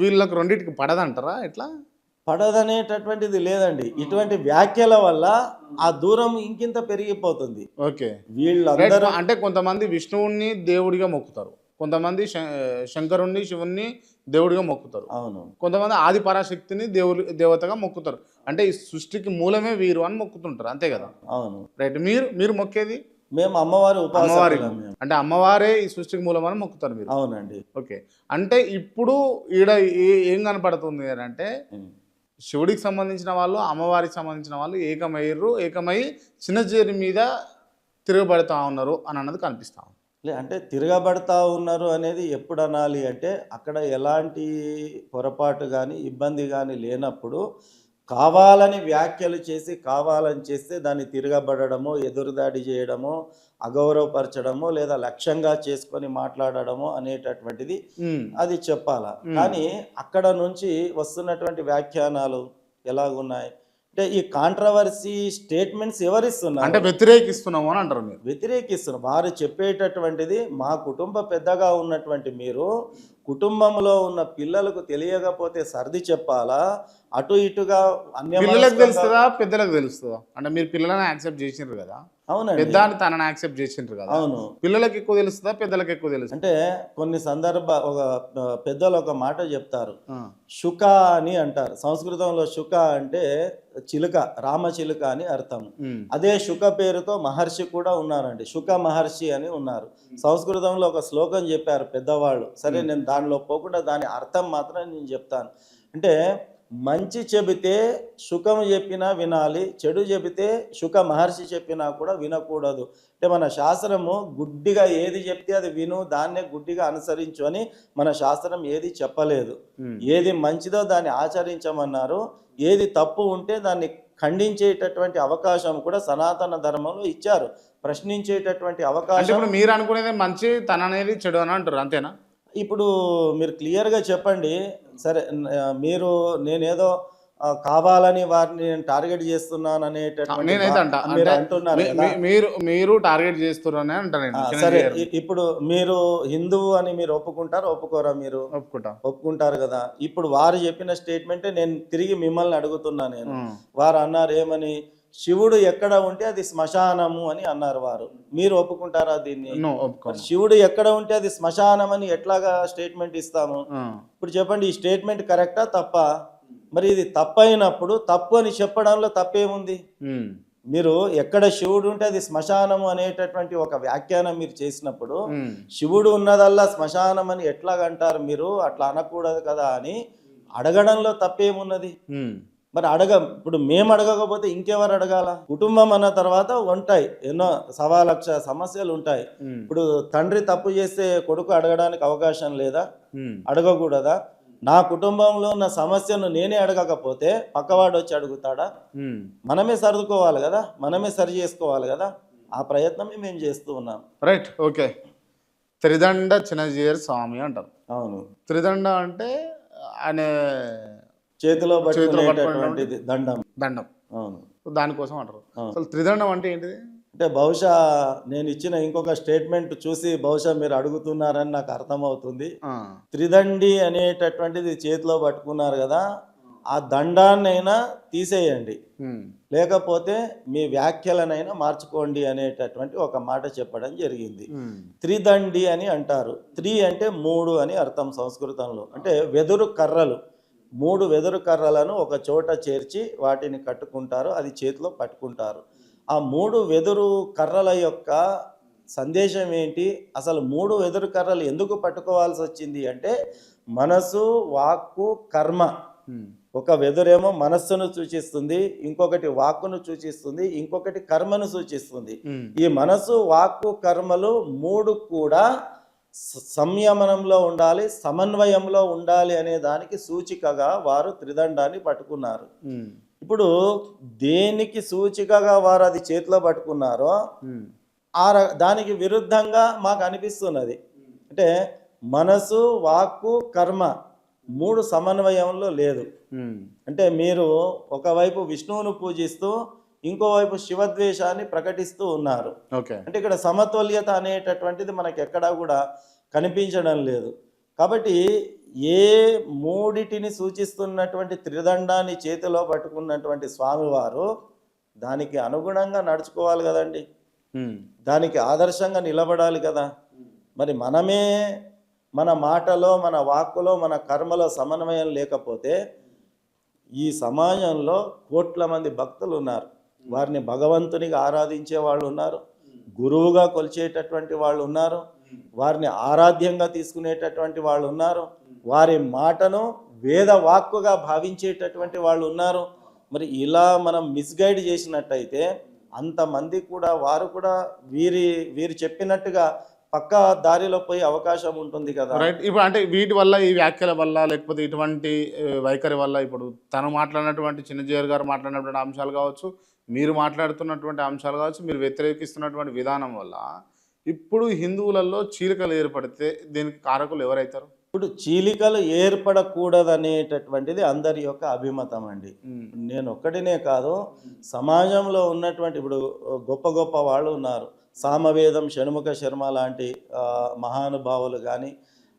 వీళ్ళకి రెండింటికి పడదంటారా? ఎట్లా పడదనేటటువంటిది లేదండి. ఇటువంటి వ్యాఖ్యల వల్ల ఆ దూరం ఇంకింత పెరిగిపోతుంది. ఓకే. వీళ్ళందరూ అంటే కొంతమంది విష్ణువుని దేవుడిగా మొక్కుతారు, కొంతమంది శంకరుణ్ణి శివుణ్ణి దేవుడిగా మొక్కుతారు, అవును, కొంతమంది ఆది పరాశక్తిని దేవతగా మొక్కుతారు. అంటే ఈ సృష్టికి మూలమే వీరు అని మొక్కుతుంటారు, అంతే కదా? అవును. రైట్. మీరు మొక్కేది? మేము అమ్మవారి అంటే అమ్మవారే ఈ సృష్టికి మూలం అని మొక్కుతారు మీరు? అవునండి. ఓకే. అంటే ఇప్పుడు ఈడ ఏం కనపడుతుంది అని అంటే, శివుడికి సంబంధించిన వాళ్ళు అమ్మవారికి సంబంధించిన వాళ్ళు ఏకమై చిన్నజీయర్ మీద తిరగబడతా ఉన్నారు అని అన్నది కనిపిస్తా ఉంది. అంటే తిరగబడతా ఉన్నారు అనేది ఎప్పుడు అనాలి అంటే, అక్కడ ఎలాంటి పొరపాటు కానీ ఇబ్బంది కానీ లేనప్పుడు కావాలని వ్యాఖ్యలు చేసి కావాలని చేస్తే దాన్ని తిరగబడము, ఎదురుదాడి చేయడము, అగౌరవపరచడము లేదా లక్ష్యంగా చేసుకొని మాట్లాడడము అనేటటువంటిది అది చెప్పాలా. కానీ అక్కడ నుంచి వస్తున్నటువంటి వ్యాఖ్యానాలు ఎలాగున్నాయి అంటే, ఈ కాంట్రవర్సీ స్టేట్మెంట్స్ ఎవరిస్తున్నారు అంటే వ్యతిరేకిస్తున్నాము అని అంటారు మీరు? వ్యతిరేకిస్తున్నారు. వారు చెప్పేటటువంటిది మా కుటుంబ పెద్దగా ఉన్నటువంటి మీరు కుటుంబంలో ఉన్న పిల్లలకు తెలియకపోతే సర్ది చెప్పాలా, అటు ఇటుగా పిల్లలకు తెలుస్తుందా పెద్దలకు తెలుస్తుందా? అంటే మీరు పిల్లలను యాక్సెప్ట్ చేసిండ్రు కదా. అవునండి. పెద్ద అని తనని యాక్సెప్ట్ చేసిండ్రు కదా. అవును. పిల్లలకు ఎక్కువ తెలుస్తుందా పెద్దలకు ఎక్కువ తెలుస్తుంది? అంటే కొన్ని ఒక పెద్దలు ఒక మాట చెప్తారు, శుక అని అంటారు. సంస్కృతంలో శుక అంటే చిలుక, రామచిలుక అని అర్థం. అదే శుక పేరుతో మహర్షి కూడా ఉన్నారండి, శుక మహర్షి అని ఉన్నారు. సంస్కృతంలో ఒక శ్లోకం చెప్పారు పెద్దవాళ్ళు. సరే, నేను దానిలో పోకుండా దాని అర్థం మాత్రం నేను చెప్తాను. అంటే మంచి చెబితే శుకము చెప్పినా వినాలి, చెడు చెబితే శుక మహర్షి చెప్పినా కూడా వినకూడదు. అంటే మన శాస్త్రము గుడ్డిగా ఏది చెప్తే అది విను, దాన్నే గుడ్డిగా అనుసరించు అని మన శాస్త్రం ఏది చెప్పలేదు. ఏది మంచిదో దాన్ని ఆచరించమన్నారు, ఏది తప్పు ఉంటే దాన్ని ఖండించేటటువంటి అవకాశం కూడా సనాతన ధర్మంలో ఇచ్చారు. ప్రశ్నించేటటువంటి అంటే అవకాశం. ఇప్పుడు మీరు అనుకునేది మంచి, తన అనేది చెడు అని అంటారు, అంతేనా? ఇప్పుడు మీరు క్లియర్గా చెప్పండి. సరే, నేనేదో కావాలని వారిని నేను టార్గెట్ చేస్తున్నాను అనేటటువంటి నేనైతే అంట మీరు అంటే అంటున్నారు కదా. మీరు టార్గెట్ చేస్తున్నారని అంటారు. సరే, ఇప్పుడు మీరు హిందువు అని మీరు ఒప్పుకుంటారా, ఒప్పుకోరా? మీరు ఒప్పుకుంటారు కదా. ఇప్పుడు వారు చెప్పిన స్టేట్మెంటే నేను తిరిగి మిమ్మల్ని అడుగుతున్నా. నేను వారు అన్నారు ఏమని, శివుడు ఎక్కడ ఉంటే అది శ్మశానము అని అన్నారు వారు. మీరు ఒప్పుకుంటారా దీన్ని? శివుడు ఎక్కడ ఉంటే అది శ్మశానం అని ఎట్లాగా స్టేట్మెంట్ ఇస్తాము? ఇప్పుడు చెప్పండి, ఈ స్టేట్మెంట్ కరెక్టా తప్పా? మరి ఇది తప్పైనప్పుడు తప్పు అని చెప్పడంలో తప్పేముంది? మీరు ఎక్కడ శివుడు ఉంటే అది శ్మశానము అనేటటువంటి ఒక వ్యాఖ్యానం మీరు చేసినప్పుడు, శివుడు ఉన్నదల్లా శ్మశానం అని ఎట్లాగంటారు మీరు? అట్లా అనకూడదు కదా అని అడగడంలో తప్పేమున్నది? మరి ఇప్పుడు మేము అడగకపోతే ఇంకెవరు అడగాల? కుటుంబం అన్న తర్వాత ఉంటాయి ఎన్నో 1,00,000 సమస్యలు ఉంటాయి. ఇప్పుడు తండ్రి తప్పు చేస్తే కొడుకు అడగడానికి అవకాశం లేదా? అడగకూడదా? నా కుటుంబంలో ఉన్న సమస్యను నేనే అడగకపోతే పక్కవాడు వచ్చి అడుగుతాడా? మనమే సర్దుకోవాలి కదా, మనమే సరి చేసుకోవాలి కదా. ఆ ప్రయత్నమే మేము చేస్తూ ఉన్నాం. Right, okay. త్రిదండ చిన్నజీయర్ స్వామి అంటారు. అవును, త్రిదండ అంటే ఆయన చేతిలో పట్టుకునేటటువంటిది దండం. అవును, దానికోసం అంటారు. అసలు త్రిదండం అంటే ఏంటిది? అంటే బహుశా నేను ఇచ్చిన ఇంకొక స్టేట్మెంట్ చూసి బహుశా మీరు అడుగుతున్నారని నాకు అర్థమవుతుంది. త్రిదండి అనేటటువంటిది చేతిలో పట్టుకున్నారు కదా, ఆ దండాన్నైనా తీసేయండి, లేకపోతే మీ వ్యాఖ్యలనైనా మార్చుకోండి అనేటటువంటి ఒక మాట చెప్పడం జరిగింది. త్రిదండి అని అంటారు. త్రి అంటే 3 అని అర్థం సంస్కృతంలో. అంటే వెదురు కర్రలు, 3 వెదురు కర్రలను ఒక చోట చేర్చి వాటిని కట్టుకుంటారు, అది చేతిలో పట్టుకుంటారు. ఆ 3 వెదురు కర్రల యొక్క సందేశం ఏంటి? అసలు 3 వెదురు కర్రలు ఎందుకు పట్టుకోవాల్సి వచ్చింది అంటే, మనసు, వాక్కు, కర్మ. ఒక వెదురేమో మనస్సును సూచిస్తుంది, ఇంకొకటి వాక్కును సూచిస్తుంది, ఇంకొకటి కర్మను సూచిస్తుంది. ఈ మనసు, వాక్కు, కర్మలు 3 కూడా సంయమనంలో ఉండాలి, సమన్వయంలో ఉండాలి అనే దానికి సూచికగా వారు త్రిదండాన్ని పట్టుకున్నారు. ఇప్పుడు దేనికి సూచికగా వారు అది చేతిలో పట్టుకున్నారో దానికి విరుద్ధంగా మాకు అనిపిస్తున్నది. అంటే మనసు, వాక్కు, కర్మ 3 సమన్వయంలో లేదు. అంటే మీరు ఒకవైపు విష్ణువును పూజిస్తూ ఇంకోవైపు శివద్వేషాన్ని ప్రకటిస్తూ ఉన్నారు. అంటే ఇక్కడ సమతుల్యత అనేటటువంటిది మనకి ఎక్కడా కూడా కనిపించడం లేదు. కాబట్టి ఏ మూడిటిని సూచిస్తున్నటువంటి త్రిదండాన్ని చేతిలో పట్టుకున్నటువంటి స్వామివారు దానికి అనుగుణంగా నడుచుకోవాలి కదండి, దానికి ఆదర్శంగా నిలబడాలి కదా. మరి మనమే మన మాటలో, మన వాక్కులో, మన కర్మలో సమన్వయం లేకపోతే ఈ సమాజంలో కోట్ల మంది భక్తులు ఉన్నారు. వారిని భగవంతునిగా ఆరాధించే వాళ్ళు ఉన్నారు, గురువుగా కొలిచేటటువంటి వాళ్ళు ఉన్నారు, వారిని ఆరాధ్యంగా తీసుకునేటటువంటి వాళ్ళు ఉన్నారు, వారి మాటను వేద వాక్కుగా భావించేటటువంటి వాళ్ళు ఉన్నారు. మరి ఇలా మనం మిస్గైడ్ చేసినట్టయితే అంతమంది కూడా వారు కూడా వీరు చెప్పినట్టుగా పక్క దారిలో పోయే అవకాశం ఉంటుంది కదా. రైట్. ఇప్పుడు అంటే వీటి వల్ల, ఈ వ్యాఖ్యల వల్ల, లేకపోతే ఇటువంటి వైఖరి వల్ల, ఇప్పుడు తను మాట్లాడినటువంటి చిన్నజీయర్ గారు మాట్లాడినటువంటి అంశాలు కావచ్చు, మీరు మాట్లాడుతున్నటువంటి అంశాలు కావచ్చు, మీరు వ్యతిరేకిస్తున్నటువంటి విధానం వల్ల ఇప్పుడు హిందువులలో చీలికలు ఏర్పడితే దీనికి కారకులు ఎవరైతారు? ఇప్పుడు చీలికలు ఏర్పడకూడదనేటటువంటిది అందరి యొక్క అభిమతం అండి. నేను ఒక్కడినే కాదు, సమాజంలో ఉన్నటువంటి ఇప్పుడు గొప్ప గొప్ప వాళ్ళు ఉన్నారు, సామవేదం, షణ్ముఖ శర్మ లాంటి మహానుభావులు కానీ,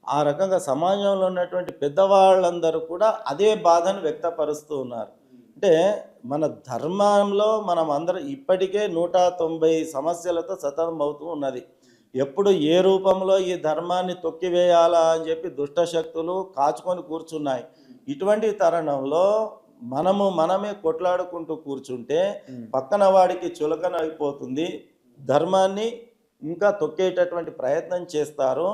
ఆ రకంగా సమాజంలో ఉన్నటువంటి పెద్దవాళ్ళందరూ కూడా అదే బాధను వ్యక్తపరుస్తూ ఉన్నారు. అంటే మన ధర్మంలో మనం అందరం ఇప్పటికే 190 సమస్యలతో సతమవుతూ ఉన్నది. ఎప్పుడు ఏ రూపంలో ఈ ధర్మాన్ని తొక్కివేయాలా అని చెప్పి దుష్టశక్తులు కాచుకొని కూర్చున్నాయి. ఇటువంటి తరుణంలో మనమే కొట్లాడుకుంటూ కూర్చుంటే పక్కన వాడికి చులకన అయిపోతుంది, ధర్మాన్ని ఇంకా తొక్కేటటువంటి ప్రయత్నం చేస్తారు.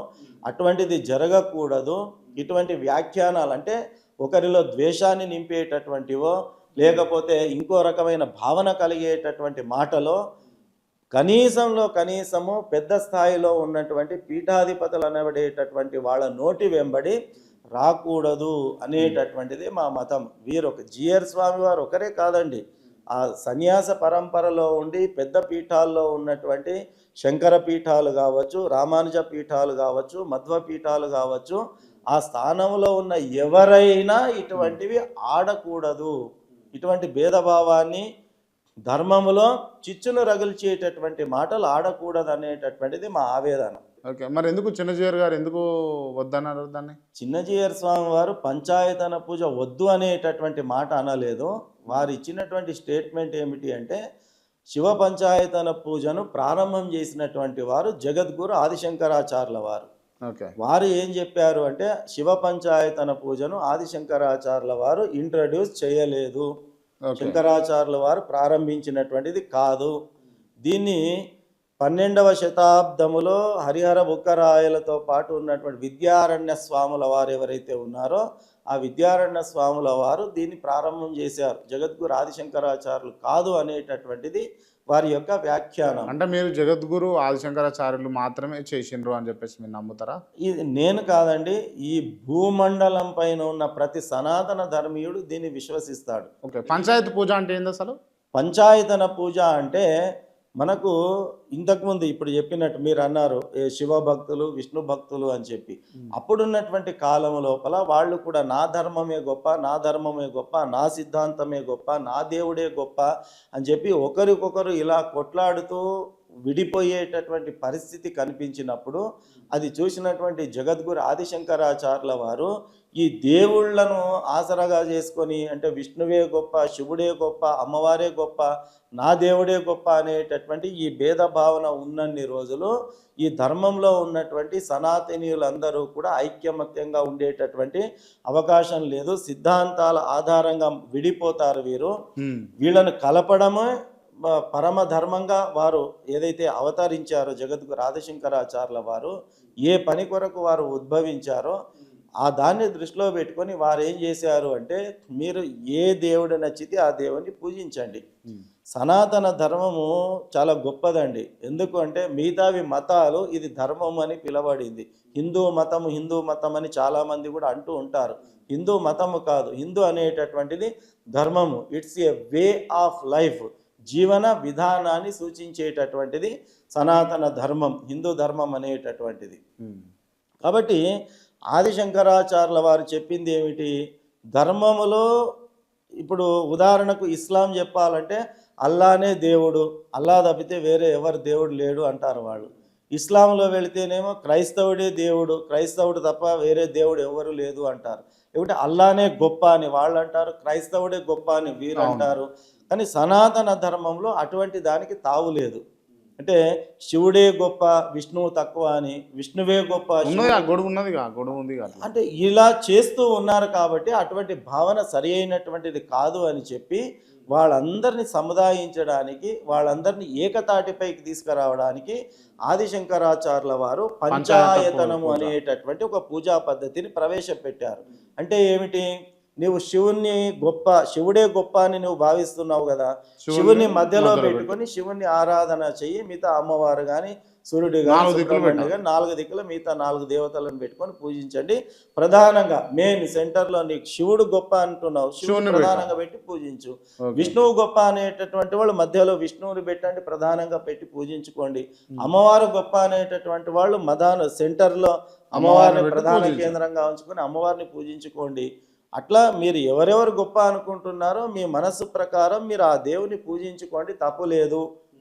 అటువంటిది జరగకూడదు. ఇటువంటి వ్యాఖ్యానాలు అంటే ఒకరిలో ద్వేషాన్ని నింపేటటువంటివో లేకపోతే ఇంకో రకమైన భావన కలిగేటటువంటి మాటలో కనీసము పెద్ద స్థాయిలో ఉన్నటువంటి పీఠాధిపతులు అనబడేటటువంటి వాళ్ళ నోటి వెంబడి రాకూడదు అనేటటువంటిది మా మతం. వీరు ఒక జిఆర్ స్వామి వారు ఒకరే కాదండి, ఆ సన్యాస పరంపరలో ఉండి పెద్ద పీఠాల్లో ఉన్నటువంటి శంకర పీఠాలు కావచ్చు, రామానుజ పీఠాలు కావచ్చు, మధ్వ పీఠాలు కావచ్చు, ఆ స్థానంలో ఉన్న ఎవరైనా ఇటువంటివి ఆడకూడదు. ఇటువంటి భేదభావాన్ని ధర్మములో చిచ్చును రగిల్చేటటువంటి మాటలు ఆడకూడదు అనేటటువంటిది మా ఆవేదన. ఓకే, మరి ఎందుకు చిన్నజీయర్ గారు ఎందుకు వద్దన్నారు దాన్ని? చిన్నజీయర్ స్వామి వారు పంచాయతన పూజ వద్దు అనేటటువంటి మాట అనలేదు. వారు ఇచ్చినటువంటి స్టేట్మెంట్ ఏమిటి అంటే శివ పంచాయతన పూజను ప్రారంభం చేసినటువంటి వారు జగద్గురు ఆదిశంకరాచార్యుల వారు. ఓకే, వారు ఏం చెప్పారు అంటే శివ పంచాయతన పూజను ఆదిశంకరాచార్యుల వారు ఇంట్రడ్యూస్ చేయలేదు, శంకరాచార్యుల వారు ప్రారంభించినటువంటిది కాదు. దీన్ని 12వ శతాబ్దములో హరిహర బుక్కరాయలతో పాటు ఉన్నటువంటి విద్యారణ్య స్వాముల వారు ఎవరైతే ఉన్నారో ఆ విద్యారణ్య స్వాముల వారు దీన్ని ప్రారంభం చేశారు. జగద్గురు ఆదిశంకరాచార్యులు కాదు అనేటటువంటిది వారి యొక్క వ్యాఖ్యానం. అంటే మీరు జగద్గురు ఆదిశంకరాచార్యులు మాత్రమే చేసిండ్రు అని చెప్పేసి మీరు నమ్ముతారా? ఇది నేను కాదండి, ఈ భూమండలం పైన ఉన్న ప్రతి సనాతన ధర్మీయుడు దీన్ని విశ్వసిస్తాడు. ఓకే, పంచాయతీ పూజ అంటే ఏంది అసలు? పంచాయతన పూజ అంటే మనకు ఇంతకుముందు ఇప్పుడు చెప్పినట్టు మీరు అన్నారు శివ భక్తులు విష్ణు భక్తులు అని చెప్పి, అప్పుడున్నటువంటి కాలం లోపల వాళ్ళు కూడా నా ధర్మమే గొప్ప, నా ధర్మమే గొప్ప, నా సిద్ధాంతమే గొప్ప, నా దేవుడే గొప్ప అని చెప్పి ఒకరికొకరు ఇలా కొట్లాడుతూ విడిపోయేటటువంటి పరిస్థితి కనిపించినప్పుడు అది చూసినటువంటి జగద్గురు ఆదిశంకరాచార్యుల వారు ఈ దేవుళ్లను ఆసరాగా చేసుకొని అంటే విష్ణువే గొప్ప, శివుడే గొప్ప, అమ్మవారే గొప్ప, నా దేవుడే గొప్ప అనేటటువంటి ఈ భేదభావన ఉన్నన్ని రోజులు ఈ ధర్మంలో ఉన్నటువంటి సనాతనీయులందరూ కూడా ఐక్యమత్యంగా ఉండేటటువంటి అవకాశం లేదు. సిద్ధాంతాల ఆధారంగా విడిపోతారు వీరు. వీళ్ళను కలపడమే పరమ ధర్మంగా వారు ఏదైతే అవతరించారో జగద్గురు ఆదిశంకరాచార్యుల వారు ఏ పని కొరకు వారు ఉద్భవించారో ఆ దాన్ని దృష్టిలో పెట్టుకొని వారు ఏం చేశారు అంటే మీరు ఏ దేవుడు నచ్చితే ఆ దేవుని పూజించండి. సనాతన ధర్మము చాలా గొప్పదండి. ఎందుకు అంటే మిగతావి మతాలు ఇది ధర్మం అని పిలవడింది. హిందూ మతం అని చాలామంది కూడా అంటూ ఉంటారు. హిందూ మతము కాదు, హిందూ అనేటటువంటిది ధర్మము. It's a way of life, జీవన విధానాన్ని సూచించేటటువంటిది సనాతన ధర్మం, హిందూ ధర్మం అనేటటువంటిది. కాబట్టి ఆదిశంకరాచార్యుల వారు చెప్పింది ఏమిటి? ధర్మములో ఇప్పుడు ఉదాహరణకు ఇస్లాం చెప్పాలంటే అల్లానే దేవుడు, అల్లా తప్పితే వేరే ఎవరు దేవుడు లేడు అంటారు వాళ్ళు. ఇస్లాంలో వెళితేనేమో క్రైస్తవుడే దేవుడు, క్రైస్తవుడు తప్ప వేరే దేవుడు ఎవరు లేదు అంటారు. లేకుంటే అల్లానే గొప్ప అని వాళ్ళు అంటారు, క్రైస్తవుడే గొప్ప అని వీరు అంటారు. కానీ సనాతన ధర్మంలో అటువంటి దానికి తావు లేదు. అంటే శివుడే గొప్ప, విష్ణువు తక్కువ అని, విష్ణువే గొప్ప, అంటే ఇలా చేస్తూ ఉన్నారు. కాబట్టి అటువంటి భావన సరి అయినటువంటిది కాదు అని చెప్పి వాళ్ళందరినీ సముదాయించడానికి, వాళ్ళందరినీ ఏకతాటిపైకి తీసుకురావడానికి ఆదిశంకరాచార్యుల వారు పంచాయతనము అనేటటువంటి ఒక పూజా పద్ధతిని ప్రవేశపెట్టారు. అంటే ఏమిటి? నీవు శివుడే గొప్ప అని నువ్వు భావిస్తున్నావు కదా, శివుని మధ్యలో పెట్టుకొని శివుని ఆరాధన చెయ్యి. మిగతా అమ్మవారు కానీ సూర్యుడు కానీ సుబ్రహ్మణ్యుడు కానీ 4 దిక్కులు మిగతా 4 దేవతలను పెట్టుకొని పూజించండి. ప్రధానంగా మెయిన్ సెంటర్లో నీకు శివుడు గొప్ప అంటున్నావు, శివుని ప్రధానంగా పెట్టి పూజించు. విష్ణువు గొప్ప అనేటటువంటి వాళ్ళు మధ్యలో విష్ణువుని పెట్టండి, ప్రధానంగా పెట్టి పూజించుకోండి. అమ్మవారు గొప్ప అనేటటువంటి వాళ్ళు సెంటర్లో అమ్మవారిని ప్రధాన కేంద్రంగా ఉంచుకొని అమ్మవారిని పూజించుకోండి. అట్లా మీరు ఎవరెవరు గొప్ప అనుకుంటున్నారో మీ మనస్సు ప్రకారం మీరు ఆ దేవుని పూజించుకోండి, తప్పు లేదు.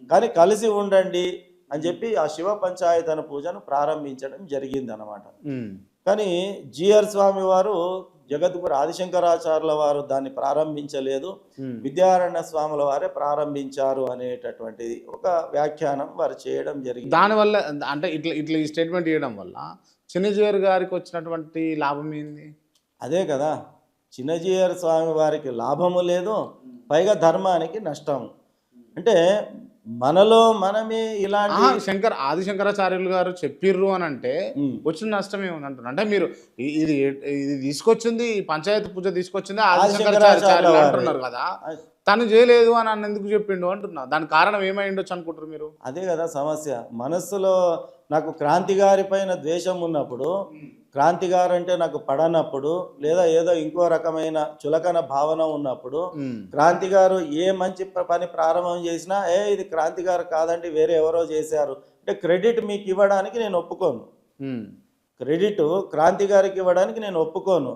కానీ కలిసి ఉండండి అని చెప్పి ఆ శివ పంచాయతన పూజను ప్రారంభించడం జరిగింది అన్నమాట. కానీ జిఆర్ స్వామి వారు జగద్గురు ఆదిశంకరాచార్యుల వారు దాన్ని ప్రారంభించలేదు, విద్యారణ్య స్వాముల వారే ప్రారంభించారు అనేటటువంటిది ఒక వ్యాఖ్యానం వారు చేయడం జరిగింది. దానివల్ల అంటే ఇట్లా ఈ స్టేట్మెంట్ ఇవ్వడం వల్ల చిన్నజీయర్ గారికి వచ్చినటువంటి లాభం ఏంది? అదే కదా, చిన్నజీయర్ స్వామి వారికి లాభము లేదు, పైగా ధర్మానికి నష్టం. అంటే మనలో మనమే ఇలాంటి ఆదిశంకరాచార్యులు గారు చెప్పిర్రు అని అంటే వచ్చిన నష్టం ఏముంది అంటున్నారు. అంటే మీరు ఇది ఇది తీసుకొచ్చింది, ఈ పంచాయతీ పూజ తీసుకొచ్చింది ఆదిశంకరాచార్యులు అంటున్నారు కదా, తను చేయలేదు అని అన్న ఎందుకు చెప్పిండు అంటున్నా. దానికి కారణం ఏమై ఉండొచ్చు అనుకుంటారు మీరు? అదే కదా సమస్య. మనస్సులో నాకు క్రాంతి గారి పైన ద్వేషం ఉన్నప్పుడు, క్రాంతి గారు అంటే నాకు పడనప్పుడు, లేదా ఏదో ఇంకో రకమైన చులకన భావన ఉన్నప్పుడు, క్రాంతి గారు ఏ మంచి పని ప్రారంభం చేసినా ఇది క్రాంతి గారు కాదండి వేరే ఎవరో చేశారు అంటే క్రెడిట్ మీకు ఇవ్వడానికి నేను ఒప్పుకోను. క్రెడిట్ క్రాంతి గారికి ఇవ్వడానికి నేను ఒప్పుకోను.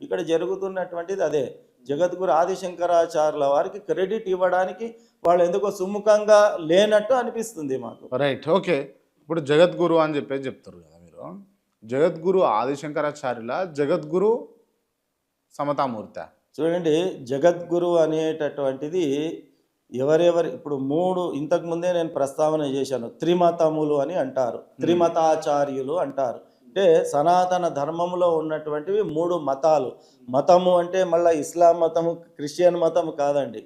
ఇక్కడ జరుగుతున్నటువంటిది అదే. జగద్గురు ఆదిశంకరాచార్యుల వారికి క్రెడిట్ ఇవ్వడానికి వాళ్ళు ఎందుకో సుముఖంగా లేనట్టు అనిపిస్తుంది మాకు. Right, okay. ఇప్పుడు జగద్గురు అని చెప్పేసి చెప్తారు కదా మీరు. జగద్గురు ఆదిశంకరాచార్యుల, జగద్గురు సమతామూర్తి. చూడండి, జగద్గురు అనేటటువంటిది ఎవరెవరి ఇప్పుడు 3 ఇంతకుముందే నేను ప్రస్తావన చేశాను. త్రిమతములు అని అంటారు, త్రిమతాచార్యులు అంటారు. అంటే సనాతన ధర్మంలో ఉన్నటువంటివి 3 మతాలు. మతము అంటే మళ్ళీ ఇస్లాం మతము, క్రిస్టియన్ మతము కాదండి.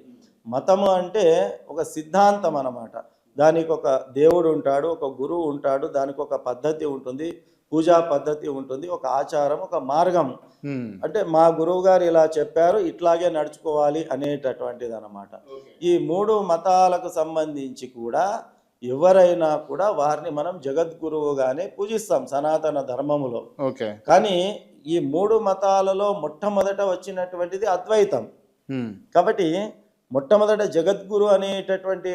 మతము అంటే ఒక సిద్ధాంతం అన్నమాట. దానికి ఒక దేవుడు ఉంటాడు, ఒక గురువు ఉంటాడు, దానికి ఒక పద్ధతి ఉంటుంది, పూజా పద్ధతి ఉంటుంది, ఒక ఆచారం, ఒక మార్గం. అంటే మా గురువు గారు ఇలా చెప్పారు, ఇట్లాగే నడుచుకోవాలి అనేటటువంటిది అన్నమాట. ఈ 3 మతాలకు సంబంధించి కూడా ఎవరైనా కూడా వారిని మనం జగద్గురువుగానే పూజిస్తాం సనాతన ధర్మములో. కానీ ఈ 3 మతాలలో మొట్టమొదట వచ్చినటువంటిది అద్వైతం. కాబట్టి మొట్టమొదట జగద్గురు అనేటటువంటి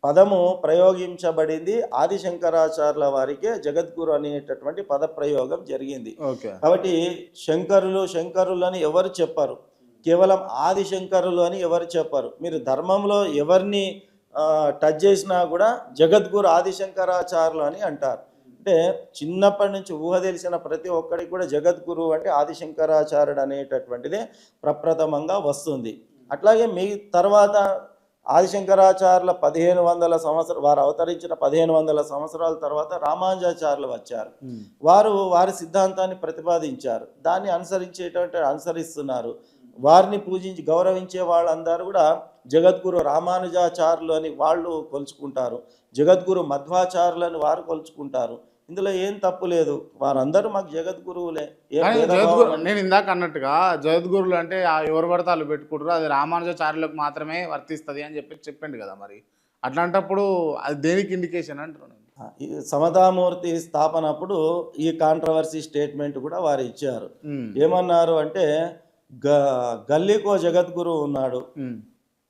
పదము ప్రయోగించబడింది ఆదిశంకరాచార్యుల వారికే జగద్గురు అనేటటువంటి పద ప్రయోగం జరిగింది. కాబట్టి శంకరులు అని ఎవరు చెప్పారు, కేవలం ఆదిశంకరులు అని ఎవరు చెప్పారు. మీరు ధర్మంలో ఎవరిని టచ్ చేసినా కూడా జగద్గురు ఆదిశంకరాచార్యులు అని అంటారు. అంటే చిన్నప్పటి నుంచి ఊహ తెలిసిన ప్రతి ఒక్కరికి కూడా జగద్గురు అంటే ఆదిశంకరాచార్యుడు అనేటటువంటిదే ప్రప్రథమంగా వస్తుంది. అట్లాగే మీ తర్వాత ఆదిశంకరాచార్యుల 1500 సంవత్సరాలు, వారు అవతరించిన 1500 సంవత్సరాల తర్వాత రామానుజాచార్యులు వచ్చారు. వారి సిద్ధాంతాన్ని ప్రతిపాదించారు, దాన్ని అనుసరిస్తున్నారు. వారిని పూజించి గౌరవించే వాళ్ళందరూ కూడా జగద్గురు రామానుజాచార్యులు అని వాళ్ళు కొలుచుకుంటారు, జగద్గురు మధ్వాచార్యులు అని వారు కొలుచుకుంటారు. ఇందులో ఏం తప్పు లేదు, వారందరూ మాకు జగద్గురువులే. నేను ఇందాక అన్నట్టుగా జగద్గురువులు అంటే ఎవరు పడితే వాళ్ళు పెట్టుకుంటారు, అది రామానుజాచార్యులకు మాత్రమే వర్తిస్తుంది అని చెప్పిండు కదా. మరి అట్లాంటప్పుడు అది దేనికి ఇండికేషన్ అంటున్నాను. సమతామూర్తి స్థాపన అప్పుడు ఈ కాంట్రవర్సీ స్టేట్మెంట్ కూడా వారు ఇచ్చారు. ఏమన్నారు అంటే గల్లీకో జగద్గురు ఉన్నాడు,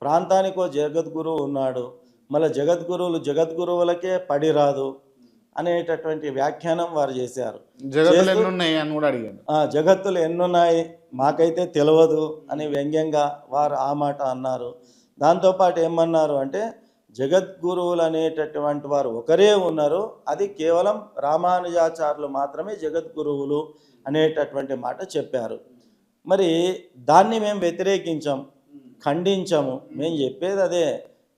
ప్రాంతానికో జగద్గురువు ఉన్నాడు, మళ్ళీ జగద్గురువులకే పడి రాదు అనేటటువంటి వ్యాఖ్యానం వారు చేశారు. జగత్తులు ఎన్నున్నాయి మాకైతే తెలియదు అని వ్యంగ్యంగా వారు ఆ మాట అన్నారు. దాంతోపాటు ఏమన్నారు అంటే జగద్గురువులు అనేటటువంటి వారు ఒకరే ఉన్నారు, అది కేవలం రామానుజాచార్యులు మాత్రమే జగద్గురువులు అనేటటువంటి మాట చెప్పారు. మరి దాన్ని మేము వ్యతిరేకించాం, ఖండించాము. మేము చెప్పేది అదే,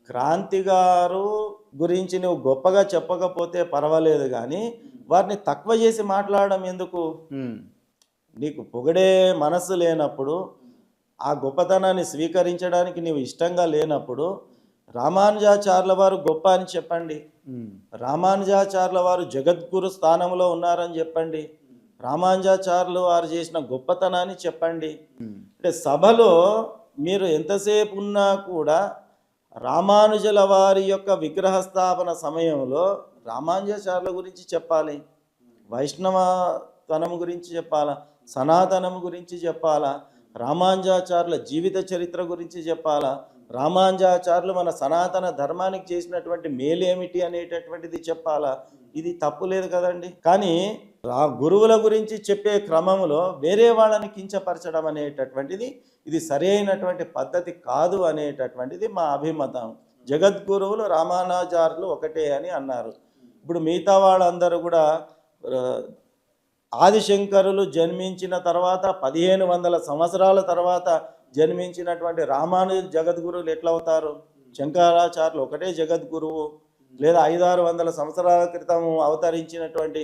క్రాంతి గారు గురించి నువ్వు గొప్పగా చెప్పకపోతే పర్వాలేదు, కానీ వారిని తక్కువ చేసి మాట్లాడడం ఎందుకు? నీకు పొగడే మనస్సు లేనప్పుడు, ఆ గొప్పతనాన్ని స్వీకరించడానికి నీవు ఇష్టంగా లేనప్పుడు రామానుజాచార్యుల వారు గొప్ప అని చెప్పండి, రామానుజాచార్యుల వారు జగద్గురు స్థానంలో ఉన్నారని చెప్పండి, రామానుజాచార్యులు వారు చేసిన గొప్పతనాన్ని చెప్పండి. అంటే సభలో మీరు ఎంతసేపు ఉన్నా కూడా రామానుజుల వారి యొక్క విగ్రహ స్థాపన సమయంలో రామానుజాచార్యుల గురించి చెప్పాలి, వైష్ణవతనం గురించి చెప్పాలా, సనాతనం గురించి చెప్పాలా, రామానుజాచార్యుల జీవిత చరిత్ర గురించి చెప్పాలా, రామానుజాచార్యులు మన సనాతన ధర్మానికి చేసినటువంటి మేలేమిటి అనేటటువంటిది చెప్పాలా. ఇది తప్పు లేదు కదండి. కానీ గురువుల గురించి చెప్పే క్రమంలో వేరే వాళ్ళని కించపరచడం అనేటటువంటిది ఇది సరైనటువంటి పద్ధతి కాదు అనేటటువంటిది మా అభిమతం. జగద్గురువులు రామానుజాచార్యులు ఒకటే అని అన్నారు. ఇప్పుడు మిగతా వాళ్ళందరూ కూడా ఆదిశంకరులు జన్మించిన తర్వాత 1500 సంవత్సరాల తర్వాత జన్మించినటువంటి రామానుజ జగద్గురువులు ఎట్లా అవుతారు? శంకరాచార్యులు ఒకటే జగద్గురువు, లేదా 500-600 సంవత్సరాల క్రితం అవతరించినటువంటి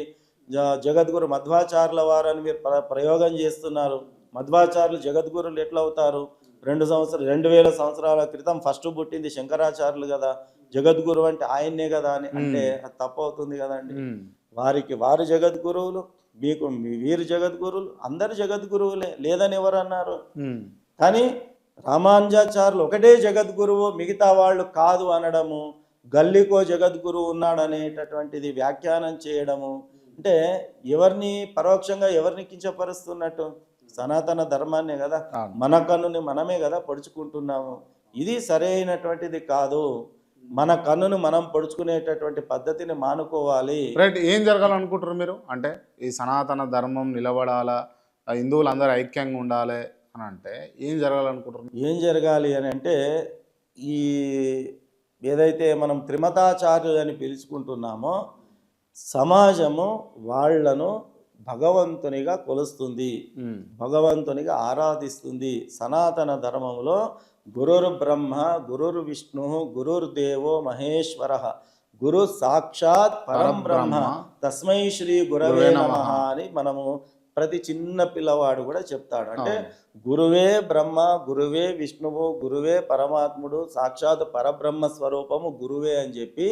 జగద్గురు మధ్వాచార్యుల వారని మీరు ప్రయోగం చేస్తున్నారు. మధ్వాచార్యులు జగద్గురులు ఎట్లా అవుతారు? 2000 సంవత్సరాల క్రితం ఫస్ట్ పుట్టింది శంకరాచార్యులు కదా, జగద్గురు అంటే ఆయన్నే కదా అని అంటే అది తప్పు అవుతుంది కదండి. వారికి వారు జగద్గురువులు, వీరు జగద్గురువులు, అందరు జగద్గురువులే, లేదని ఎవరు అన్నారు? కానీ రామానుజాచార్యులు ఒకటే జగద్గురువు, మిగతా వాళ్ళు కాదు అనడము, గల్లీకో జగద్గురువు ఉన్నాడు అనేటటువంటిది వ్యాఖ్యానం చేయడము అంటే ఎవరిని పరోక్షంగా ఎవరిని కించపరుస్తున్నట్టు? సనాతన ధర్మాన్నే కదా, మన కన్నుని మనమే కదా పొడుచుకుంటున్నాము. ఇది సరైనటువంటిది కాదు. మన కన్నును మనం పొడుచుకునేటటువంటి పద్ధతిని మానుకోవాలి. రైట్. ఏం జరగాలనుకుంటారు మీరు? అంటే ఈ సనాతన ధర్మం నిలబడాలా, హిందువులందరూ ఐక్యంగా ఉండాలి అని అంటే ఏం జరగాలనుకుంటారు? ఏం జరగాలి అని అంటే ఈ ఏదైతే మనం త్రిమతాచార్యులు అని పిలుచుకుంటున్నామో సమాజము వాళ్లను భగవంతునిగా కొలుస్తుంది, భగవంతునిగా ఆరాధిస్తుంది. సనాతన ధర్మంలో గురుర్ బ్రహ్మ, గురుర్ విష్ణు, గురుర్ దేవో మహేశ్వర, గురు సాక్షాత్ పరం బ్రహ్మ, తస్మై శ్రీ గురవే నమః అని మనము ప్రతి చిన్న పిల్లవాడు కూడా చెప్తాడు. అంటే గురువే బ్రహ్మ, గురువే విష్ణువు, గురువే పరమాత్ముడు, సాక్షాత్ పరబ్రహ్మ స్వరూపము గురువే అని చెప్పి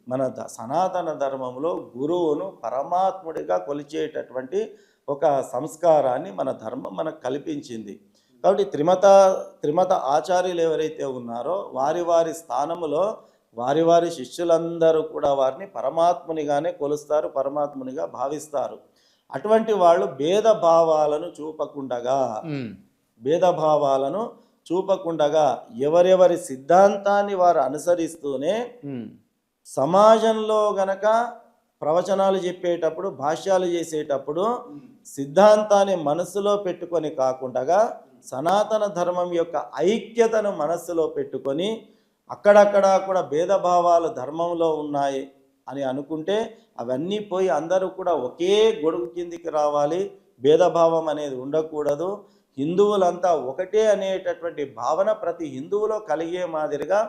మన సనాతన ధర్మంలో గురువును పరమాత్ముడిగా కొలిచేటటువంటి ఒక సంస్కారాన్ని మన ధర్మం మనకు కల్పించింది. కాబట్టి త్రిమత ఆచార్యులు ఎవరైతే ఉన్నారో వారి వారి స్థానములో వారి వారి శిష్యులందరూ కూడా వారిని పరమాత్మునిగానే కొలుస్తారు, పరమాత్మునిగా భావిస్తారు. అటువంటి వాళ్ళు భేదభావాలను చూపకుండగా ఎవరెవరి సిద్ధాంతాన్ని వారు అనుసరిస్తూనే సమాజంలో గనక ప్రవచనాలు చెప్పేటప్పుడు, భాష్యాలు చేసేటప్పుడు సిద్ధాంతాన్ని మనస్సులో పెట్టుకొని కాకుండా సనాతన ధర్మం యొక్క ఐక్యతను మనస్సులో పెట్టుకొని అక్కడక్కడ కూడా భేదభావాలు ధర్మంలో ఉన్నాయి అని అనుకుంటే అవన్నీ పోయి అందరూ కూడా ఒకే గొడుగు కిందికి రావాలి. భేదభావం అనేది ఉండకూడదు. హిందువులంతా ఒకటే అనేటటువంటి భావన ప్రతి హిందువులో కలిగే మాదిరిగా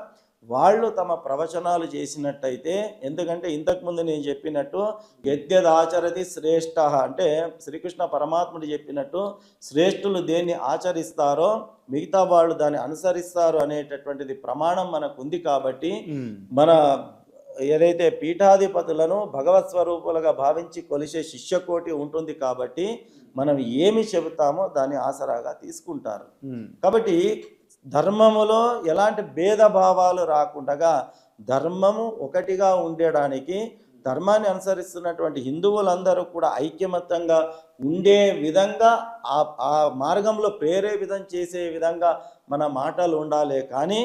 వాళ్ళు తమ ప్రవచనాలు చేసినట్టయితే, ఎందుకంటే ఇంతకుముందు నేను చెప్పినట్టు యద్యదాచరతి శ్రేష్ఠ అంటే శ్రీకృష్ణ పరమాత్ముడు చెప్పినట్టు శ్రేష్ఠులు దేన్ని ఆచరిస్తారో మిగతా వాళ్ళు దాన్ని అనుసరిస్తారు అనేటటువంటిది ప్రమాణం మనకు ఉంది. కాబట్టి మన ఏదైతే పీఠాధిపతులను భగవత్ స్వరూపులుగా భావించి కొలిసే శిష్యకోటి ఉంటుంది కాబట్టి మనం ఏమి చెబుతామో దాన్ని ఆసరాగా తీసుకుంటారు. కాబట్టి ధర్మములో ఎలాంటి భేదభావాలు రాకుండా ధర్మము ఒకటిగా ఉండడానికి ధర్మాన్ని అనుసరిస్తున్నటువంటి హిందువులందరూ కూడా ఐక్యమత్యంగా ఉండే విధంగా ఆ మార్గంలో ప్రేరేపితం చేసే విధంగా మన మాటలు ఉండాలి. కానీ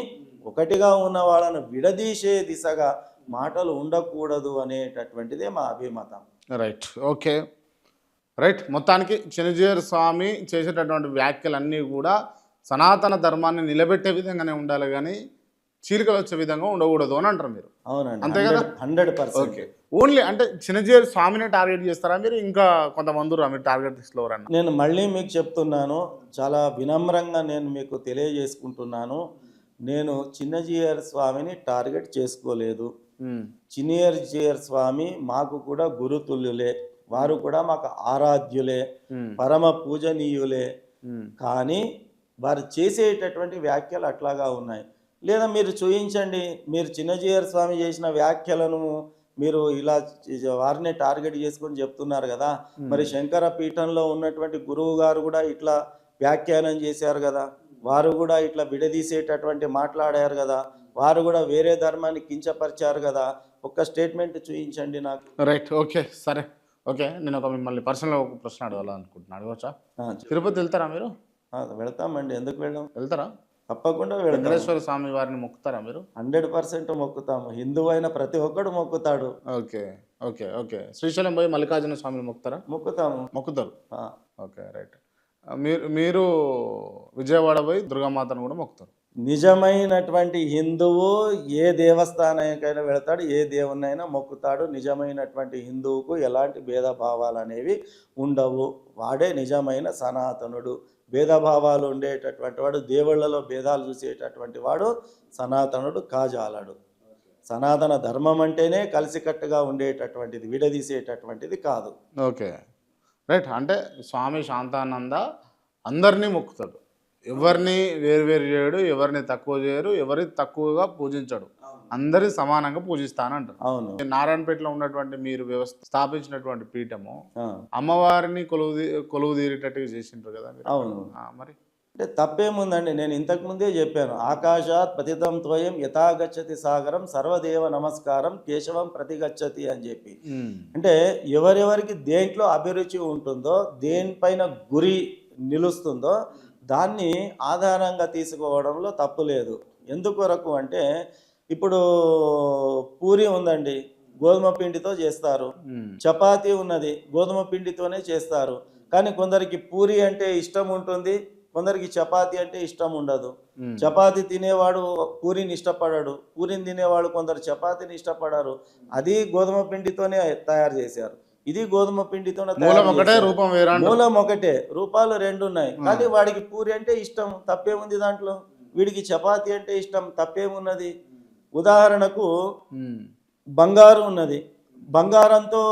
ఒకటిగా ఉన్న వాళ్ళను విడదీసే దిశగా మాటలు ఉండకూడదు అనేటటువంటిదే మా అభిమతం. రైట్. ఓకే. రైట్. మొత్తానికి చిన్నజీయర్ స్వామి చేసేటటువంటి వ్యాఖ్యలన్నీ కూడా సనాతన ధర్మాన్ని నిలబెట్టే విధంగానే ఉండాలి, కానీ చీలికలు వచ్చే విధంగా ఉండకూడదు అని అంటారు మీరు. అవునండి, అంతే కదా? 100%. ఓకే. ఓన్లీ అంటే చిన్నజీయర్ స్వామిని టార్గెట్ చేస్తారా మీరు? ఇంకా కొంతమంది మీరు టార్గెట్ తీసుకోవారన్న? నేను మళ్ళీ మీకు చెప్తున్నాను, చాలా వినమ్రంగా నేను మీకు తెలియజేసుకుంటున్నాను, నేను చిన్నజీయర్ స్వామిని టార్గెట్ చేసుకోలేదు. చిన్నజీయర్ స్వామి మాకు కూడా గురుతుల్యులే, వారు కూడా మాకు ఆరాధ్యులే, పరమ పూజనీయులే. కానీ వారు చేసేటటువంటి వ్యాఖ్యలు అట్లాగా ఉన్నాయి. లేదా మీరు చూయించండి, మీరు చిన్నజీయర్ స్వామి చేసిన వ్యాఖ్యలను మీరు ఇలా వారినే టార్గెట్ చేసుకొని చెప్తున్నారు కదా, మరి శంకర పీఠంలో ఉన్నటువంటి గురువు గారు కూడా ఇట్లా వ్యాఖ్యానం చేశారు కదా, వారు కూడా ఇట్లా విడదీసేటటువంటి మాట్లాడారు కదా, వారు కూడా వేరే ధర్మాన్ని కించపరిచారు కదా, ఒక్క స్టేట్మెంట్ చూయించండి నాకు. రైట్. ఓకే, సరే. ఓకే, నేను ఒక మిమ్మల్ని పర్సనల్గా ఒక ప్రశ్న అడగాలనుకుంటున్నాను. అడగవచ్చా? తిరుపతి వెళ్తారా మీరు? వెళ్తామండి, ఎందుకు వెళ్ళాం? వెళ్తారా? తప్పకుండా వెళ్తాం. వెంకటేశ్వర స్వామి వారిని మొక్కుతారా మీరు? 100% మొక్కుతాము. హిందువు అయిన ప్రతి ఒక్కడు మొక్కుతాడు. Okay okay okay. శ్రీశైలం పోయి మల్లికార్జున స్వామిని మొక్కుతారా? మొక్కుతారు. Okay, right. మీరు విజయవాడ పోయి దుర్గామాతను కూడా మొక్కుతారు. నిజమైనటువంటి హిందువు ఏ దేవస్థానానికైనా వెళతాడు, ఏ దేవునైనా మొక్కుతాడు. నిజమైనటువంటి హిందువుకు ఎలాంటి భేదభావాలు అనేవి ఉండవు. వాడే నిజమైన సనాతనుడు. భేదభావాలు ఉండేటటువంటి వాడు, దేవుళ్లలో భేదాలు చూసేటటువంటి వాడు సనాతనుడు కాజాలడు. సనాతన ధర్మం అంటేనే కలిసికట్టుగా ఉండేటటువంటిది, విడదీసేటటువంటిది కాదు. Okay, right. అంటే స్వామి శాంతానంద అందరినీ మొక్కుతాడు, ఎవరిని వేరు వేరు చేయడు, ఎవరిని తక్కువ చేయరు, ఎవరి తక్కువగా పూజించడు, అందరి సమానంగా పూజిస్తానంటారు. అవును. నారాయణపేటలో ఉన్నటువంటి మీరు స్థాపించినటువంటి పీఠము ఆ, అమ్మవారిని కొలువు తీరేటట్టుగా చేసింటారు కదా మీరు. అవును. మరి అంటే తప్పేముందండి, నేను ఇంతకు ముందే చెప్పాను, ఆకాశాత్ పతితం త్వయం యథాగచ్చతి సాగరం సర్వదేవ నమస్కారం కేశవం ప్రతిగచ్చతి అని చెప్పి. అంటే ఎవరెవరికి దేంట్లో అభిరుచి ఉంటుందో, దేనిపైన గురి నిలుస్తుందో దాన్ని ఆధారంగా తీసుకోవడంలో తప్పు లేదు. ఎందుకొరకు అంటే ఇప్పుడు పూరి ఉందండి, గోధుమ పిండితో చేస్తారు. చపాతీ ఉన్నది, గోధుమ పిండితోనే చేస్తారు. కానీ కొందరికి పూరి అంటే ఇష్టం ఉంటుంది, కొందరికి చపాతీ అంటే ఇష్టం ఉండదు. చపాతీ తినేవాడు పూరిని ఇష్టపడాడు, పూరిని తినేవాడు కొందరు చపాతీని ఇష్టపడారు. అది గోధుమ పిండితోనే తయారు చేశారు, ఇది గోధుమ పిండితోనే మూలం ఒకటే, రూపం వేరే. మూలం ఒకటే, రూపాలు రెండు ఉన్నాయి. కానీ వాడికి పూరి అంటే ఇష్టం, తప్పేముంది దాంట్లో. వీడికి చపాతీ అంటే ఇష్టం, తప్పేమున్నది. ఉదాహరణకు బంగారం ఉన్నది, బంగారంతో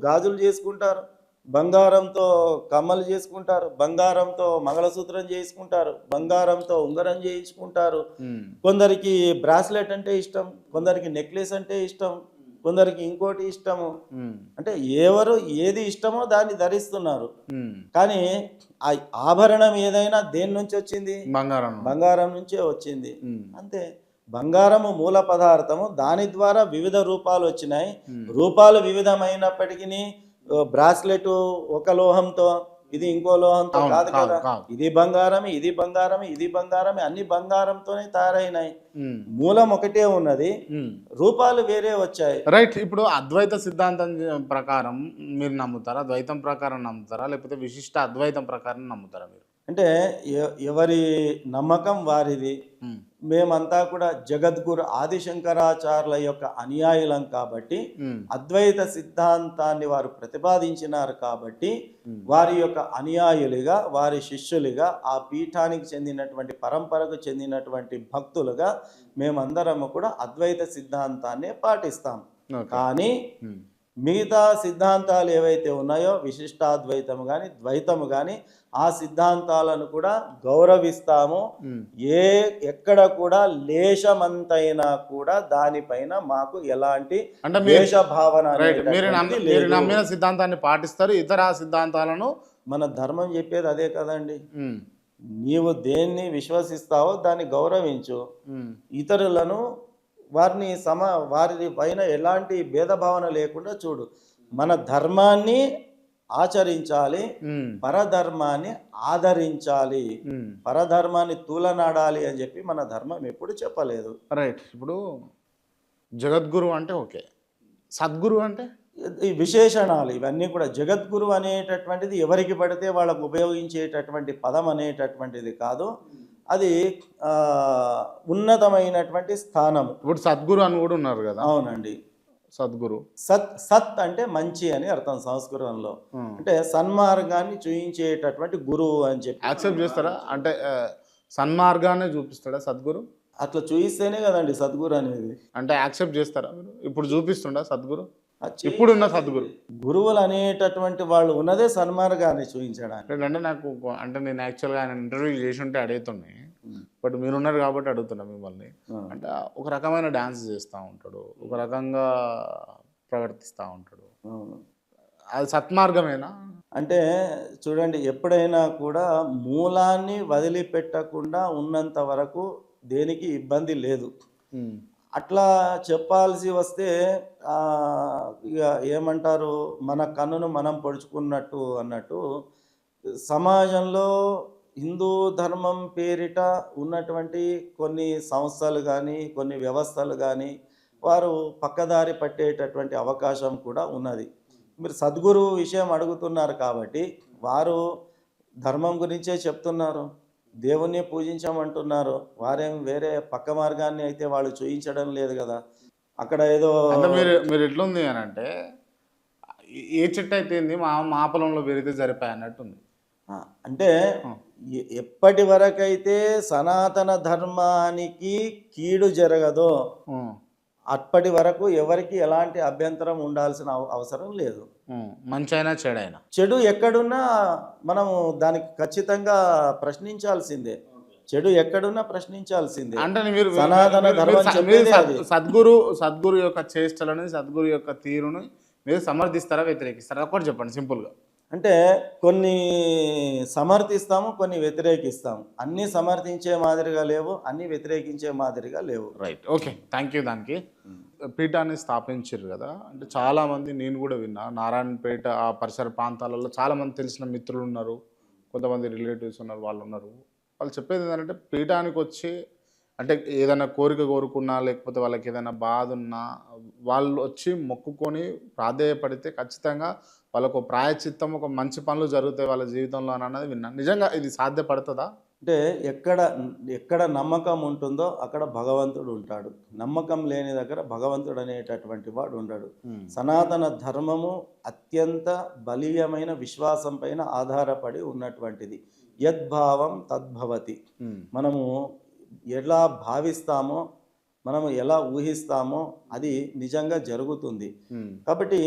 గాజులు చేసుకుంటారు, బంగారంతో కమ్మలు చేసుకుంటారు, బంగారంతో మంగళసూత్రం చేసుకుంటారు, బంగారంతో ఉంగరం చేయించుకుంటారు. కొందరికి బ్రాస్లెట్ అంటే ఇష్టం, కొందరికి నెక్లెస్ అంటే ఇష్టం, కొందరికి ఇంకోటి ఇష్టము. అంటే ఎవరు ఏది ఇష్టమో దాన్ని ధరిస్తున్నారు. కానీ ఆ ఆభరణం ఏదైనా దేని నుంచి వచ్చింది? బంగారం నుంచే వచ్చింది. అంతే. బంగారము మూల పదార్థము, దాని ద్వారా వివిధ రూపాలు వచ్చినాయి. రూపాలు వివిధమైనప్పటికీ బ్రాస్లెట్ ఒక లోహంతో, ఇది ఇంకో లోహంతో కాదు కదా. ఇది బంగారమే, ఇది బంగారమే, ఇది బంగారమే, అన్ని బంగారంతోనే తయారైనాయి. మూలం ఒకటే ఉన్నది, రూపాలు వేరే వచ్చాయి. రైట్. ఇప్పుడు అద్వైత సిద్ధాంతం ప్రకారం మీరు నమ్ముతారా? ద్వైతం ప్రకారం నమ్ముతారా, లేకపోతే విశిష్ట అద్వైతం ప్రకారం నమ్ముతారా మీరు? అంటే ఎవరి నమ్మకం వారిది. మేమంతా కూడా జగద్గురు ఆదిశంకరాచార్యుల యొక్క అనుయాయులం కాబట్టి, అద్వైత సిద్ధాంతాన్ని వారు ప్రతిపాదించినారు కాబట్టి, వారి యొక్క అనుయాయులుగా, వారి శిష్యులుగా, ఆ పీఠానికి చెందినటువంటి పరంపరకు చెందినటువంటి భక్తులుగా మేమందరము కూడా అద్వైత సిద్ధాంతాన్ని పాటిస్తాం. కానీ మిగతా సిద్ధాంతాలు ఏవైతే ఉన్నాయో, విశిష్టాద్వైతము కానీ ద్వైతము కానీ, ఆ సిద్ధాంతాలను కూడా గౌరవిస్తాము. ఎక్కడ కూడా లేశమంతైనా కూడా దానిపైన మాకు ఎలాంటి ద్వేష భావన. మీరు నమ్మిన సిద్ధాంతాన్ని పాటిస్తారు, ఇతర సిద్ధాంతాలను మన ధర్మం చెప్పేది అదే కదండి. నీవు దేన్ని విశ్వసిస్తావో దాన్ని గౌరవించు, ఇతరులను వారి పైన ఎలాంటి భేదభావన లేకుండా చూడు. మన ధర్మాన్ని ఆచరించాలి, పరధర్మాన్ని ఆదరించాలి, పరధర్మాన్ని తూలనాడాలి అని చెప్పి మన ధర్మం ఎప్పుడు చెప్పలేదు. రైట్. ఇప్పుడు జగద్గురు అంటే ఓకే, సద్గురు అంటే ఈ విశేషణాలు ఇవన్నీ కూడా. జగద్గురు అనేటటువంటిది ఎవరికి పడితే వాళ్ళకు ఉపయోగించేటటువంటి పదం అనేటటువంటిది కాదు, అది ఉన్నతమైనటువంటి స్థానము. ఇప్పుడు సద్గురు అని కూడా ఉన్నారు కదా. అవునండి. సద్గురు, సత్ అంటే మంచి అని అర్థం సంస్కృతంలో. అంటే సన్మార్గాన్ని చూయించేటటువంటి గురువు అని చెప్పి యాక్సెప్ట్ చేస్తారా? అంటే సన్మార్గాన్ని చూపిస్తాడా సద్గురు? అట్లా చూయిస్తేనే కదండి సద్గురు అనేది. అంటే యాక్సెప్ట్ చేస్తారా మీరు? ఇప్పుడు చూపిస్తుండా సద్గురు? ఇప్పుడున్న సద్గురు గురువులు అనేటటువంటి వాళ్ళు ఉన్నదే సన్మార్గాన్ని చూపించడానికి. అంటే నాకు అంటే నేను యాక్చువల్గా ఆయన ఇంటర్వ్యూ చేసి ఉంటే అడుగుతున్నాయి, బట్ మీరున్నారు కాబట్టి అడుగుతున్నా మిమ్మల్ని. అంటే ఒక రకమైన డాన్స్ చేస్తూ ఉంటాడు, ఒక రకంగా ప్రవర్తిస్తూ ఉంటాడు, అది సత్మార్గమేనా? అంటే చూడండి, ఎప్పుడైనా కూడా మూలాన్ని వదిలిపెట్టకుండా ఉన్నంత వరకు దేనికి ఇబ్బంది లేదు. అట్లా చెప్పాల్సి వస్తే ఇక ఏమంటారు, మన కన్నును మనం పొడుచుకున్నట్టు అన్నట్టు సమాజంలో హిందూ ధర్మం పేరిట ఉన్నటువంటి కొన్ని సంస్థలు కానీ, కొన్ని వ్యవస్థలు కానీ వారు పక్కదారి పట్టేటటువంటి అవకాశం కూడా ఉన్నది. మీరు సద్గురు విషయం అడుగుతున్నారు కాబట్టి వారు ధర్మం గురించే చెప్తున్నారు, దేవుణ్ణి పూజించమంటున్నారు. వారేం వేరే పక్క మార్గాన్ని అయితే వాళ్ళు చూయించడం లేదు కదా. అక్కడ ఏదో మీరు ఎట్లుంది అని అంటే, ఏ చెట్టు అయితే మా పొలంలో పెరిగితే సరిపోయి అన్నట్టుంది. అంటే ఎప్పటి వరకైతే సనాతన ధర్మానికి కీడు జరగదో అప్పటి వరకు ఎవరికి ఎలాంటి అభ్యంతరం ఉండాల్సిన అవసరం లేదు. మంచైనా చెడైనా చెడు ఎక్కడున్నా మనము దానికి ఖచ్చితంగా ప్రశ్నించాల్సిందే. చెడు ఎక్కడున్నా ప్రశ్నించాల్సిందే. అంటే మీరు సనాతన ధర్మం చెప్పేదే అది. సద్గురు యొక్క చేష్టలని, సద్గురు యొక్క తీరును మీరు సమర్థిస్తారా, వ్యతిరేకిస్తారా? ఒకటి చెప్పండి సింపుల్గా. అంటే కొన్ని సమర్థిస్తాము, కొన్ని వ్యతిరేకిస్తాము. అన్నీ సమర్థించే మాదిరిగా లేవు, అన్నీ వ్యతిరేకించే మాదిరిగా లేవు. Right, okay, thank you. దానికి పీఠాన్ని స్థాపించారు కదా, అంటే చాలామంది, నేను కూడా విన్నా, నారాయణపేట ఆ పరిసర ప్రాంతాలలో చాలామంది తెలిసిన మిత్రులు ఉన్నారు, కొంతమంది రిలేటివ్స్ ఉన్నారు, వాళ్ళు ఉన్నారు. వాళ్ళు చెప్పేది ఏంటంటే పీఠానికి వచ్చి అంటే ఏదైనా కోరిక కోరుకున్నా, లేకపోతే వాళ్ళకి ఏదైనా బాధ ఉన్నా, వాళ్ళు వచ్చి మొక్కుకొని ప్రాధేయపడితే ఖచ్చితంగా వాళ్ళకు ప్రాయశ్చిత్తం, ఒక మంచి పనులు జరుగుతాయి వాళ్ళ జీవితంలో అని అన్నది విన్నాను. నిజంగా ఇది సాధ్యపడుతుందా? అంటే ఎక్కడ నమ్మకం ఉంటుందో అక్కడ భగవంతుడు ఉంటాడు. నమ్మకం లేని దగ్గర భగవంతుడు అనేటటువంటి వాడు ఉండడు. సనాతన ధర్మము అత్యంత బలీయమైన విశ్వాసం పైన ఆధారపడి ఉన్నటువంటిది. యద్భావం తద్భవతి. మనము ఎలా భావిస్తామో, మనము ఎలా ఊహిస్తామో అది నిజంగా జరుగుతుంది. కాబట్టి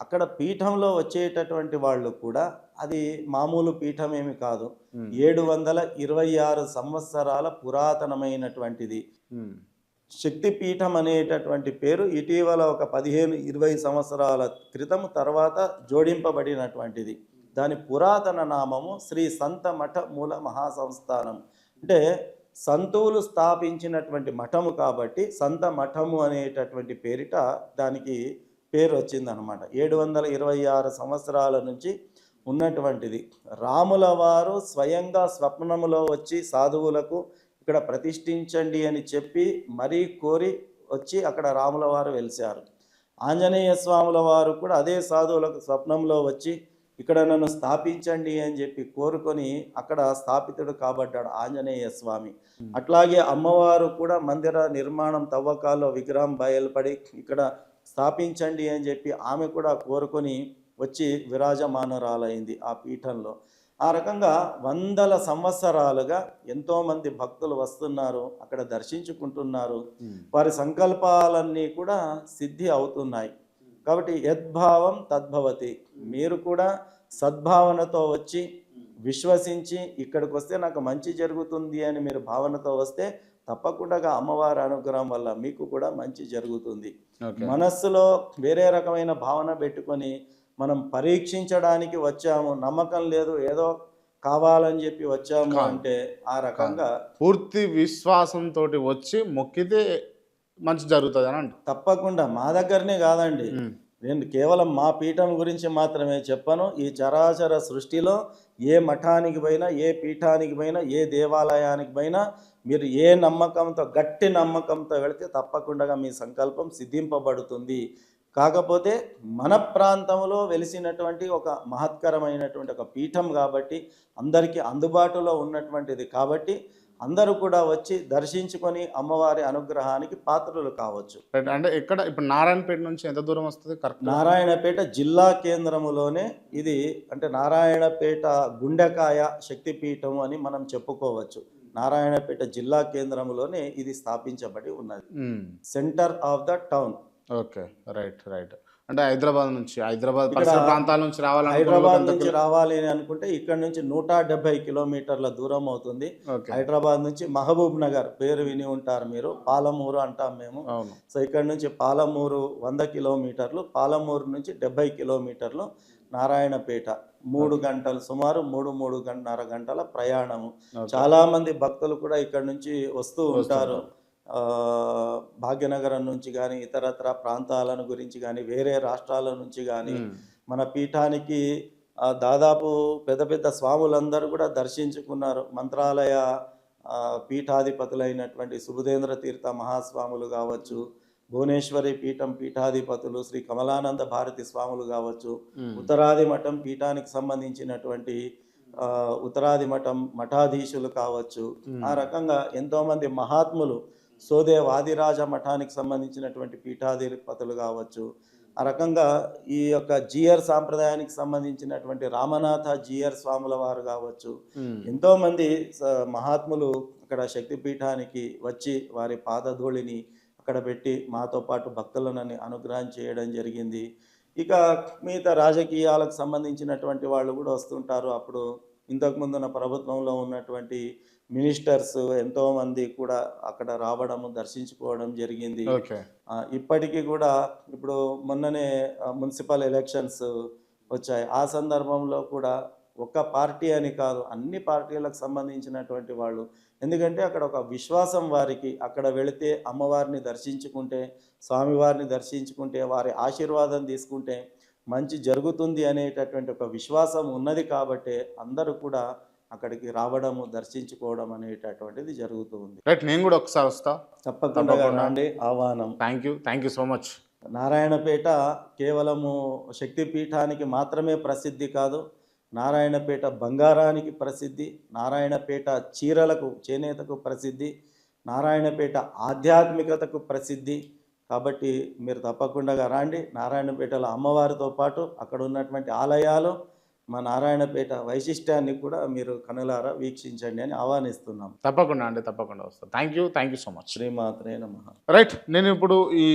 అక్కడ పీఠంలో వచ్చేటటువంటి వాళ్ళు కూడా అది మామూలు పీఠం ఏమి కాదు. 726 సంవత్సరాల పురాతనమైనటువంటిది. శక్తి పీఠం అనేటటువంటి పేరు ఇటీవల ఒక 15-20 సంవత్సరాల క్రితం తర్వాత జోడింపబడినటువంటిది. దాని పురాతన నామము శ్రీ సంత మఠ మూల మహాసంస్థానం. అంటే సంతువులు స్థాపించినటువంటి మఠము కాబట్టి సంత మఠము అనేటటువంటి పేరిట దానికి పేరు వచ్చిందనమాట. 726 సంవత్సరాల నుంచి ఉన్నటువంటిది. రాముల వారు స్వయంగా స్వప్నములో వచ్చి సాధువులకు ఇక్కడ ప్రతిష్ఠించండి అని చెప్పి మరీ కోరి వచ్చి అక్కడ రాముల వారు వెలిశారు. ఆంజనేయ స్వాముల వారు కూడా అదే సాధువులకు స్వప్నంలో వచ్చి ఇక్కడ నన్ను స్థాపించండి అని చెప్పి కోరుకొని అక్కడ స్థాపితుడు కాబడ్డాడు ఆంజనేయ స్వామి. అట్లాగే అమ్మవారు కూడా మందిర నిర్మాణం తవ్వకాల్లో విగ్రహం బయలుపడి ఇక్కడ స్థాపించండి అని చెప్పి ఆమె కూడా కోరుకొని వచ్చి విరాజమానురాలైంది ఆ పీఠంలో. ఆ రకంగా వందల సంవత్సరాలుగా ఎంతోమంది భక్తులు వస్తున్నారు, అక్కడ దర్శించుకుంటున్నారు. వారి సంకల్పాలన్నీ కూడా సిద్ధి అవుతున్నాయి. కాబట్టి యద్భావం తద్భవతి. మీరు కూడా సద్భావనతో వచ్చి విశ్వసించి ఇక్కడికి వస్తే నాకు మంచి జరుగుతుంది అని మీరు భావనతో వస్తే తప్పకుండా అమ్మవారి అనుగ్రహం వల్ల మీకు కూడా మంచి జరుగుతుంది. మనస్సులో వేరే రకమైన భావన పెట్టుకొని మనం పరీక్షించడానికి వచ్చాము, నమ్మకం లేదు, ఏదో కావాలని చెప్పి వచ్చాము అంటే ఆ రకంగా పూర్తి విశ్వాసంతో వచ్చి మొక్కితే మంచి జరుగుతుంది అని అంట. తప్పకుండా. మా దగ్గరనే కాదండి, నేను కేవలం మా పీఠం గురించి మాత్రమే చెప్పను. ఈ చరాచర సృష్టిలో ఏ మఠానికి పోయినా, ఏ పీఠానికి పోయినా, ఏ దేవాలయానికి పోయినా మీరు ఏ నమ్మకంతో, గట్టి నమ్మకంతో వెళితే తప్పకుండా మీ సంకల్పం సిద్ధింపబడుతుంది. కాకపోతే మన ప్రాంతంలో వెలిసినటువంటి ఒక మహత్కరమైనటువంటి ఒక పీఠం కాబట్టి, అందరికీ అందుబాటులో ఉన్నటువంటిది కాబట్టి అందరూ కూడా వచ్చి దర్శించుకొని అమ్మవారి అనుగ్రహానికి పాత్రలు కావచ్చు. అంటే ఎక్కడ ఇప్పుడు నారాయణపేట నుంచి ఎంత దూరం వస్తుంది? కరెక్ట్ నారాయణపేట జిల్లా కేంద్రములోనే ఇది. అంటే నారాయణపేట గుండెకాయ శక్తిపీఠం అని మనం చెప్పుకోవచ్చు. నారాయణపేట జిల్లా కేంద్రంలోనే ఇది స్థాపించబడి ఉన్నది. Centre of the town. Okay, right right. అంటే హైదరాబాద్ పరిసర ప్రాంతాల నుంచి హైదరాబాద్ నుంచి రావాలి అని అనుకుంటే ఇక్కడ నుంచి 170 కిలోమీటర్ల దూరం అవుతుంది. హైదరాబాద్ నుంచి మహబూబ్ నగర్ పేరు విని ఉంటారు మీరు, పాలమూరు అంటాం మేము. సో ఇక్కడ నుంచి పాలమూరు 100 కిలోమీటర్లు, పాలమూరు నుంచి 70 కిలోమీటర్లు నారాయణపేట. 3 గంటలు, సుమారు 3-3.5 గంటల ప్రయాణము. చాలా మంది భక్తులు కూడా ఇక్కడ నుంచి వస్తూ ఉంటారు. భాగ్యనగరం నుంచి కానీ, ఇతరత్ర ప్రాంతాలను గురించి కానీ, వేరే రాష్ట్రాల నుంచి కానీ మన పీఠానికి దాదాపు పెద్ద పెద్ద స్వాములందరూ కూడా దర్శించుకున్నారు. మంత్రాలయ పీఠాధిపతులైనటువంటి సుబుధేంద్ర తీర్థ మహాస్వాములు కావచ్చు, భువనేశ్వరి పీఠం పీఠాధిపతులు శ్రీ కమలానంద భారతి స్వాములు కావచ్చు, ఉత్తరాది మఠం పీఠానికి సంబంధించినటువంటి ఉత్తరాది మఠం మఠాధీశులు కావచ్చు. ఆ రకంగా ఎంతోమంది మహాత్ములు, సోదేవ్ ఆదిరాజ మఠానికి సంబంధించినటువంటి పీఠాధిపతులు కావచ్చు. ఆ రకంగా ఈ యొక్క జిఆర్ సాంప్రదాయానికి సంబంధించినటువంటి రామనాథ జిఆర్ స్వాముల వారు కావచ్చు. ఎంతోమంది మహాత్ములు అక్కడ శక్తిపీఠానికి వచ్చి వారి పాదధూళిని అక్కడ పెట్టి మాతో పాటు భక్తులను అనుగ్రహం చేయడం జరిగింది. ఇక మిగతా రాజకీయాలకు సంబంధించినటువంటి వాళ్ళు కూడా వస్తుంటారు. అప్పుడు ఇంతకుముందు ఉన్న ప్రభుత్వంలో ఉన్నటువంటి మినిస్టర్స్ ఎంతోమంది కూడా అక్కడ రావడము, దర్శించుకోవడం జరిగింది. ఓకే. ఇప్పటికీ కూడా ఇప్పుడు మొన్ననే మున్సిపల్ ఎలక్షన్స్ వచ్చాయి. ఆ సందర్భంలో కూడా ఒక్క పార్టీ అని కాదు, అన్ని పార్టీలకు సంబంధించినటువంటి వాళ్ళు, ఎందుకంటే అక్కడ ఒక విశ్వాసం వారికి, అక్కడ వెళితే అమ్మవారిని దర్శించుకుంటే, స్వామివారిని దర్శించుకుంటే, వారి ఆశీర్వాదం తీసుకుంటే మంచి జరుగుతుంది అనేటటువంటి ఒక విశ్వాసం ఉన్నది కాబట్టి అందరూ కూడా అక్కడికి రావడము, దర్శించుకోవడం అనేటటువంటిది జరుగుతూ ఉంది. రైట్, నేను కూడా ఒకసారి వస్తా. తప్పకుండా రండి, ఆహ్వానం. Thank you so much. Narayanpet కేవలము శక్తిపీఠానికి మాత్రమే ప్రసిద్ధి కాదు, నారాయణపేట బంగారానికి ప్రసిద్ధి, నారాయణపేట చీరలకు, చేనేతకు ప్రసిద్ధి, నారాయణపేట ఆధ్యాత్మికతకు ప్రసిద్ధి. కాబట్టి మీరు తప్పకుండా రండి. నారాయణపేటలో అమ్మవారితో పాటు అక్కడ ఉన్నటువంటి ఆలయాలు, మా నారాయణపేట వైశిష్ట్యాన్ని కూడా మీరు కనులారా వీక్షించండి అని ఆహ్వానిస్తున్నాం. తప్పకుండా వస్తాను. Thank you so much. శ్రీమాత్రే నమః. రైట్, నేను ఇప్పుడు ఈ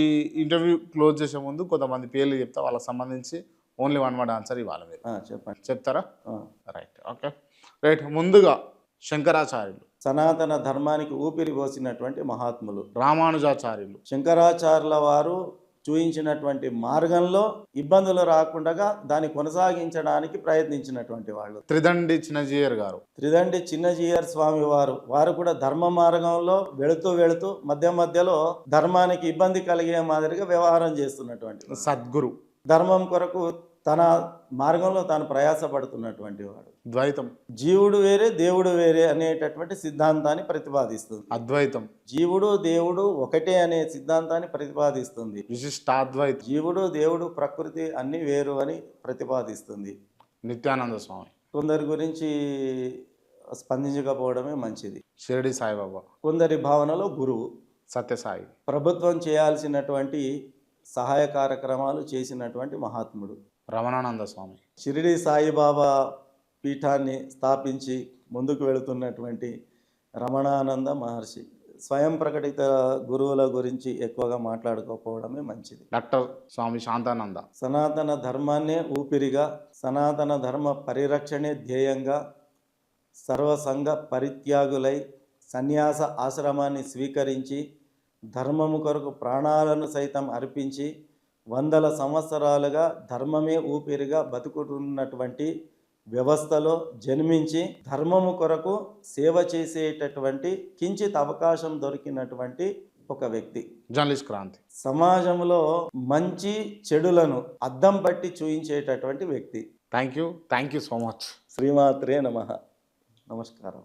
ఇంటర్వ్యూ క్లోజ్ చేసే ముందు కొంతమంది పేర్లు చెప్తా, వాళ్ళకి సంబంధించి ఓన్లీ 1 word ఆన్సర్ ఇవ్వాలి మీరు. చెప్పండి. చెప్తారా? Right, okay. రైట్, ముందుగా శంకరాచార్యులు. సనాతన ధర్మానికి ఊపిరి పోసినటువంటి మహాత్ములు. రామానుజాచార్యులు. శంకరాచార్యుల వారు చూయించినటువంటి మార్గంలో ఇబ్బందులు రాకుండా దాన్ని కొనసాగించడానికి ప్రయత్నించినటువంటి వాళ్ళు. త్రిదండి చిన్నజీయర్ గారు. త్రిదండి చిన్నజీయర్ స్వామి వారు కూడా ధర్మ మార్గంలో వెళుతూ మధ్య మధ్యలో ధర్మానికి ఇబ్బంది కలిగే మాదిరిగా వ్యవహారం చేస్తున్నటువంటి సద్గురు. ధర్మం కొరకు తన మార్గంలో తాను ప్రయాసపడుతున్నటువంటి వాడు. ద్వైతం. జీవుడు వేరే, దేవుడు వేరే అనేటటువంటి సిద్ధాంతాన్ని ప్రతిపాదిస్తుంది. అద్వైతం. జీవుడు దేవుడు ఒకటే అనే సిద్ధాంతాన్ని ప్రతిపాదిస్తుంది. విశిష్టాద్వైతం. జీవుడు దేవుడు ప్రకృతి అన్ని వేరు అని ప్రతిపాదిస్తుంది. నిత్యానంద స్వామి. కొందరి గురించి స్పందించకపోవడమే మంచిది. షిరిడి సాయిబాబా. కొందరి భావనలో గురువు. సత్యసాయి. ప్రభుత్వం చేయాల్సినటువంటి సహాయ కార్యక్రమాలు చేసినటువంటి మహాత్ముడు. రమణానంద స్వామి. షిరిడి సాయిబాబా పీఠాన్ని స్థాపించి ముందుకు వెళుతున్నటువంటి రమణానంద మహర్షి. స్వయం ప్రకటిత గురువుల గురించి ఎక్కువగా మాట్లాడుకోకపోవడమే మంచిది. డాక్టర్ స్వామి శాంతానంద. సనాతన ధర్మాన్నే ఊపిరిగా, సనాతన ధర్మ పరిరక్షణే ధ్యేయంగా సర్వసంగ పరిత్యాగులై సన్యాస ఆశ్రమాన్ని స్వీకరించి ధర్మము కొరకు ప్రాణాలను సైతం అర్పించి 100 సంవత్సరాలుగా ధర్మమే ఊపిరిగా బతుకుతున్నటువంటి వ్యవస్థలో జన్మించి ధర్మము కొరకు సేవ చేసేటటువంటి కించిత్ అవకాశం దొరికినటువంటి ఒక వ్యక్తి. జర్నలిస్ట్ క్రాంతి. సమాజంలో మంచి చెడులను అద్దం పట్టి చూయించేటటువంటి వ్యక్తి. Thank you so much. శ్రీమాత్రే నమః. నమస్కారం.